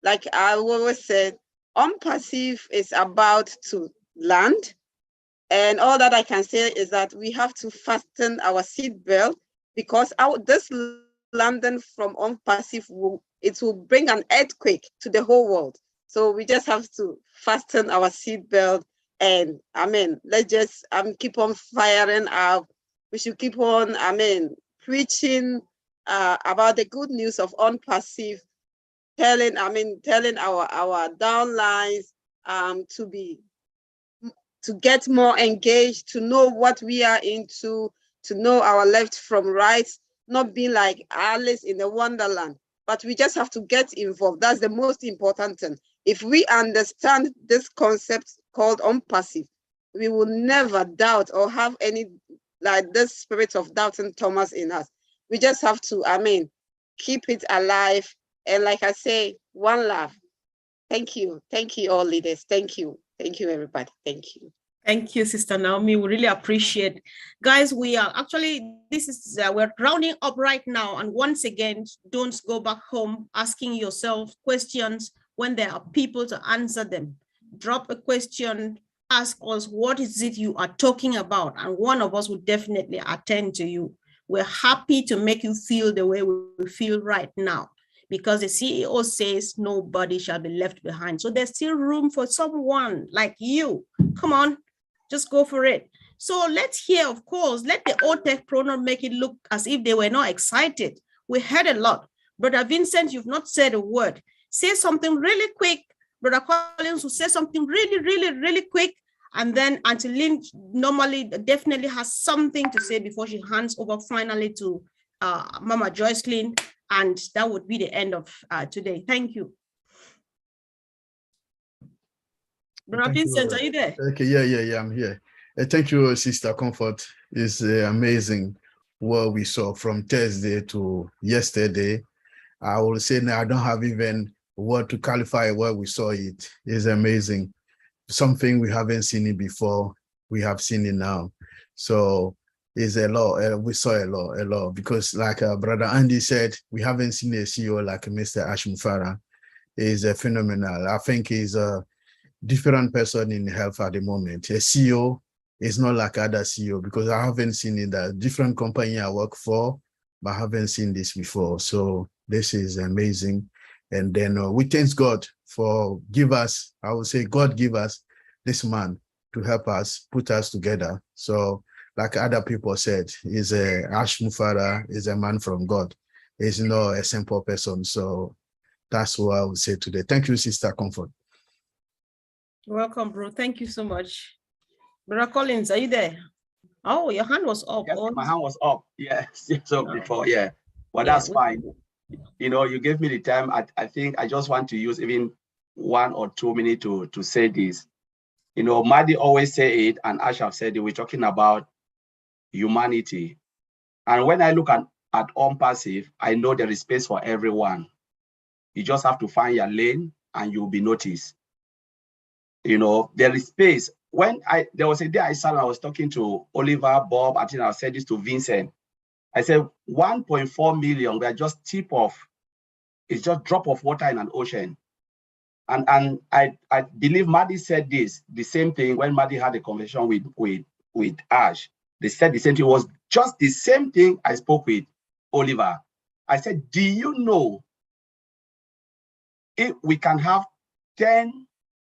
like I always said, Unpassive is about to land. And all that I can say is that we have to fasten our seatbelt, because this landing from Unpassive will bring an earthquake to the whole world. So we just have to fasten our seatbelt, and let's just keep on firing up. We should keep on preaching about the good news of Unpassive, telling our downlines to get more engaged, to know what we are into, to know our left from right, not be like Alice in the Wonderland, but we just have to get involved. That's the most important thing. If we understand this concept called Unpassive, we will never doubt or have any, like this spirit of doubting Thomas in us. We just have to, keep it alive. And like I say, one love. Thank you. Thank you, all leaders. Thank you. Thank you, everybody. Thank you. Thank you, Sister Naomi. We really appreciate it. Guys, we are actually, we're rounding up right now. And once again, don't go back home asking yourself questions when there are people to answer them. Drop a question, ask us, what is it you are talking about? And one of us will definitely attend to you. We're happy to make you feel the way we feel right now, because the CEO says nobody shall be left behind. So there's still room for someone like you. Come on, just go for it. So let's hear, of course, let the OTEC pro not make it look as if they were not excited. We heard a lot. Brother Vincent, you've not said a word. Say something really quick. Brother Collins will say something really quick. And then Auntie Lynn normally definitely has something to say before she hands over finally to Mama Joycelyn. And that would be the end of today. Thank you. Brother Vincent, are you there? Okay, yeah, I'm here. Thank you, Sister Comfort. It's amazing what we saw from Thursday to yesterday. I will say now I don't have even word to qualify what we saw. It is amazing. Something we haven't seen it before. We have seen it now. So it's a lot. We saw a lot because like Brother Andy said, we haven't seen a CEO like Mr. Ashmufara. He's a phenomenal. I think he's a different person in health at the moment. A CEO is not like other CEO because I haven't seen it. A different company I work for, but I haven't seen this before. So this is amazing. And then we thank God for give us, I would say God give us this man to help us, put us together. So like other people said, he's a Ashmufara, is a man from God. He's not a simple person. So that's what I would say today. Thank you, Sister Comfort. Welcome, bro. Thank you so much. Brother Collins, are you there? Oh, your hand was up. Yes, my hand was up. Yes, so before, yeah. But that's fine. You know, you gave me the time. I think I just want to use even 1 or 2 minutes to say this. You know, Madi always say it, and Ash have said it. We're talking about humanity. And when I look at OnPassive, I know there is space for everyone. You just have to find your lane and you'll be noticed. You know, there is space. There was a day I sat and I was talking to Oliver, Bob, I think I said this to Vincent. I said 1.4 million, we are just tip off. It's just drop of water in an ocean. And I believe Maddie said this, the same thing when Maddie had a conversation with Ash. They said the same thing. It was just the same thing I spoke with Oliver. I said, do you know if we can have 10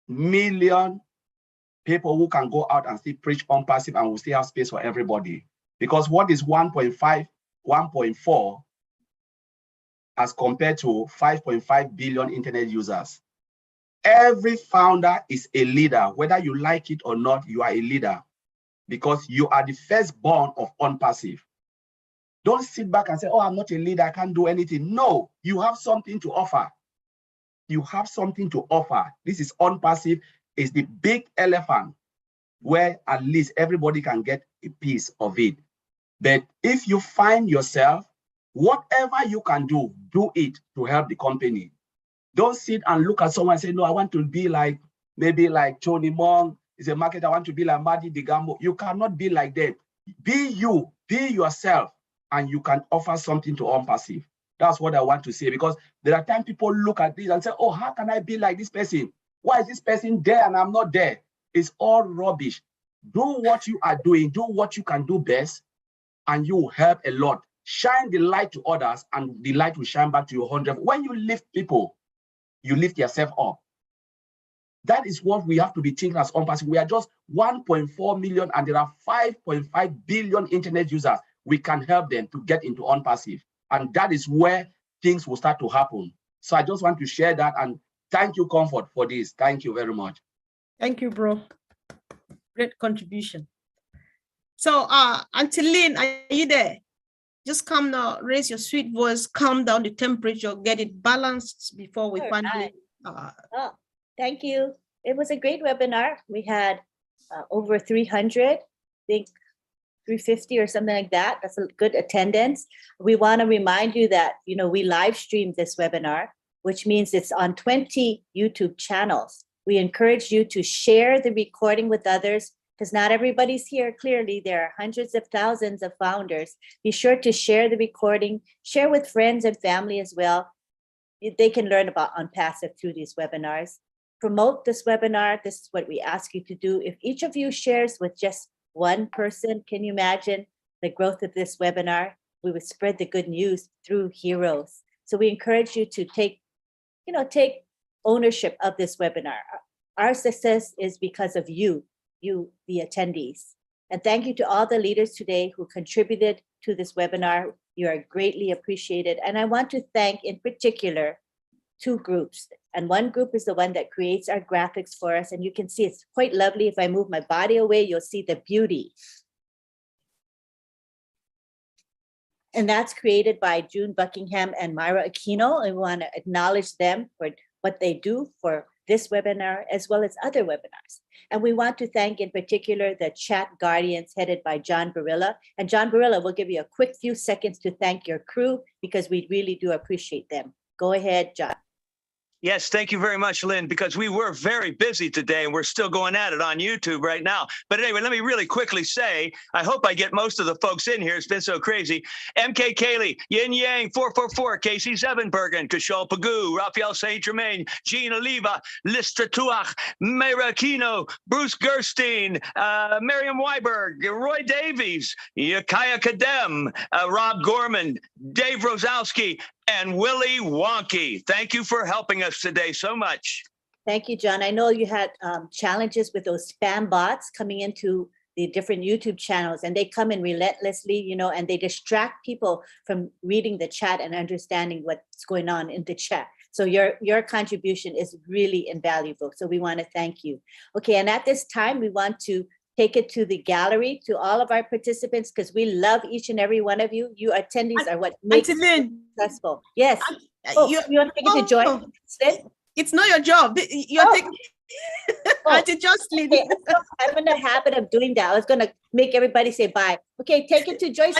million people who can go out and still preach OnPassive and we'll still have space for everybody? Because what is 1.5, 1.4 as compared to 5.5 billion internet users? Every founder is a leader. Whether you like it or not, you are a leader because you are the firstborn of OnPassive. Don't sit back and say, oh, I'm not a leader, I can't do anything. No, you have something to offer. You have something to offer. This is OnPassive, is the big elephant where at least everybody can get a piece of it. But if you find yourself, whatever you can do it to help the company. Don't sit and look at someone and say, no, I want to be like, maybe like Tony Mong is a marketer, I want to be like Madi Digambo. You cannot be like that. Be you, be yourself, and you can offer something to OnPassive. That's what I want to say, because there are times people look at this and say, oh, how can I be like this person? Why is this person there and I'm not there? It's all rubbish. Do what you are doing, do what you can do best, and you will help a lot. Shine the light to others, and the light will shine back to you 100. When you lift people, you lift yourself up. That is what we have to be thinking as OnPassive. We are just 1.4 million, and there are 5.5 billion internet users. We can help them to get into OnPassive. And that is where things will start to happen. So I just want to share that, and thank you, Comfort, for this. Thank you very much. Thank you, bro. Great contribution. So, Auntie Lynn, are you there? Just come now, raise your sweet voice, calm down the temperature, get it balanced before we finally. Thank you. It was a great webinar. We had over 300, I think 350 or something like that. That's a good attendance. We want to remind you that, you know, we live streamed this webinar, which means it's on 20 YouTube channels. We encourage you to share the recording with others, because not everybody's here. Clearly, there are hundreds of thousands of founders. Be sure to share the recording, share with friends and family as well. They can learn about OnPassive through these webinars. Promote this webinar. This is what we ask you to do. If each of you shares with just one person, can you imagine the growth of this webinar? We would spread the good news through heroes. So we encourage you to take ownership of this webinar. Our success is because of you, the attendees. And thank you to all the leaders today who contributed to this webinar. You are greatly appreciated. And I want to thank in particular 2 groups. And one group is the one that creates our graphics for us. And you can see it's quite lovely. If I move my body away, you'll see the beauty. And that's created by June Buckingham and Myra Aquino. And we want to acknowledge them for what they do for this webinar, as well as other webinars. And we want to thank in particular the chat guardians headed by John Barilla. And John Barilla will give you a quick few seconds to thank your crew because we really do appreciate them. Go ahead, John. Yes, thank you very much, Lynn, because we were very busy today and we're still going at it on YouTube right now. But anyway, let me really quickly say, I hope I get most of the folks in here. It's been so crazy. MK Kaylee, Yin Yang 444, Casey Zevenbergen, Kishal Pagoo, Raphael St. Germain, Jean Oliva, Listra Tuach, Mayra Aquino, Bruce Gerstein, Miriam Weiberg, Roy Davies, Yakaya Kadem, Rob Gorman, Dave Rosowski, and Willie Wonky. Thank you for helping us today so much. Thank you, John. I know you had challenges with those spam bots coming into the different YouTube channels, and they come in relentlessly, and they distract people from reading the chat and understanding what's going on in the chat. So your contribution is really invaluable. So we want to thank you. Okay, and at this time, we want to take it to the gallery, to all of our participants, because we love each and every one of you. You attendees are what makes it successful. Yes. You want to take it to join? It's not your job. You're taking Auntie Jocelyn. Okay, I'm in the habit of doing that. I was going to make everybody say bye. Okay, take it to Joyce.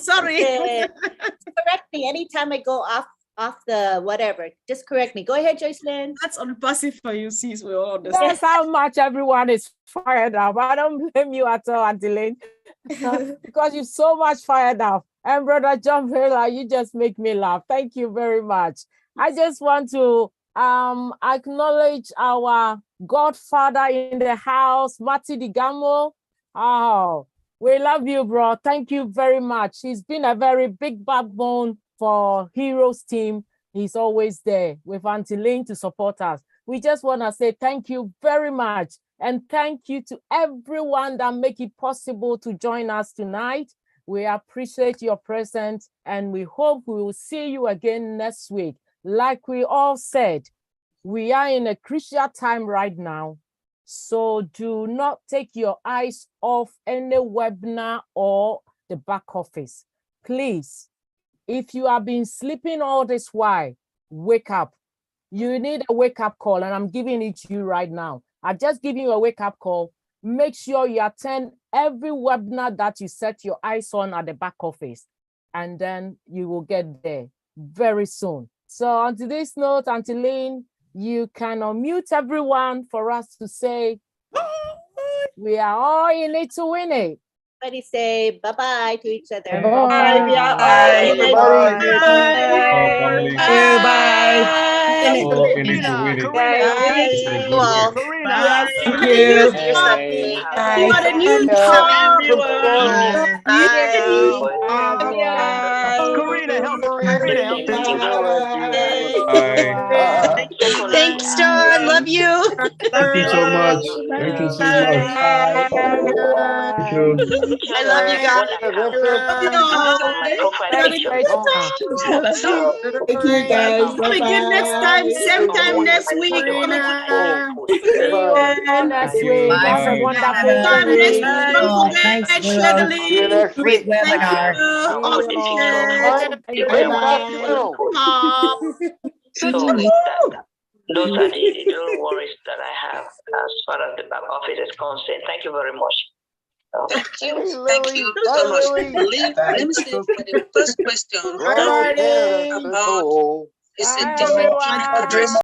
Sorry. Correct me anytime I go off the whatever. Just correct me. Go ahead, Joycelyn. That's unpassive for you, sis. We all understand. That's how much everyone is fired up. I don't blame you at all, Auntie Lynn, because you're so much fired up. And Brother John Vela, you just make me laugh. Thank you very much. I just want to acknowledge our godfather in the house, Mati Digamo. Oh, we love you, bro. Thank you very much. He's been a very big backbone for Heroes team. He's always there with Auntie Lynn to support us. We just want to say thank you very much. And thank you to everyone that make it possible to join us tonight. We appreciate your presence and we hope we will see you again next week. Like we all said, we are in a crucial time right now. So do not take your eyes off any webinar or the back office. Please, if you have been sleeping all this while, wake up. You need a wake-up call, and I'm giving it to you right now. I'm just giving you a wake-up call. Make sure you attend every webinar that you set your eyes on at the back office, and then you will get there very soon. So on this note, Auntie Lynn, you can unmute everyone for us to say, we are all in it to win it. Everybody say bye-bye to each other. Bye. You got a new job. Thanks, John. Love you. Thank you so much. Thank you so much. Thank you. I love you guys. Thank you guys. Come again next time, same time next week. Next week. Have a wonderful Next week. week. Share the link. Great webinar. So those are the little worries that I have as far as the back office is concerned. Thank you very much. Thank you. Thank you so much. Let me say for the first question. It's a different address.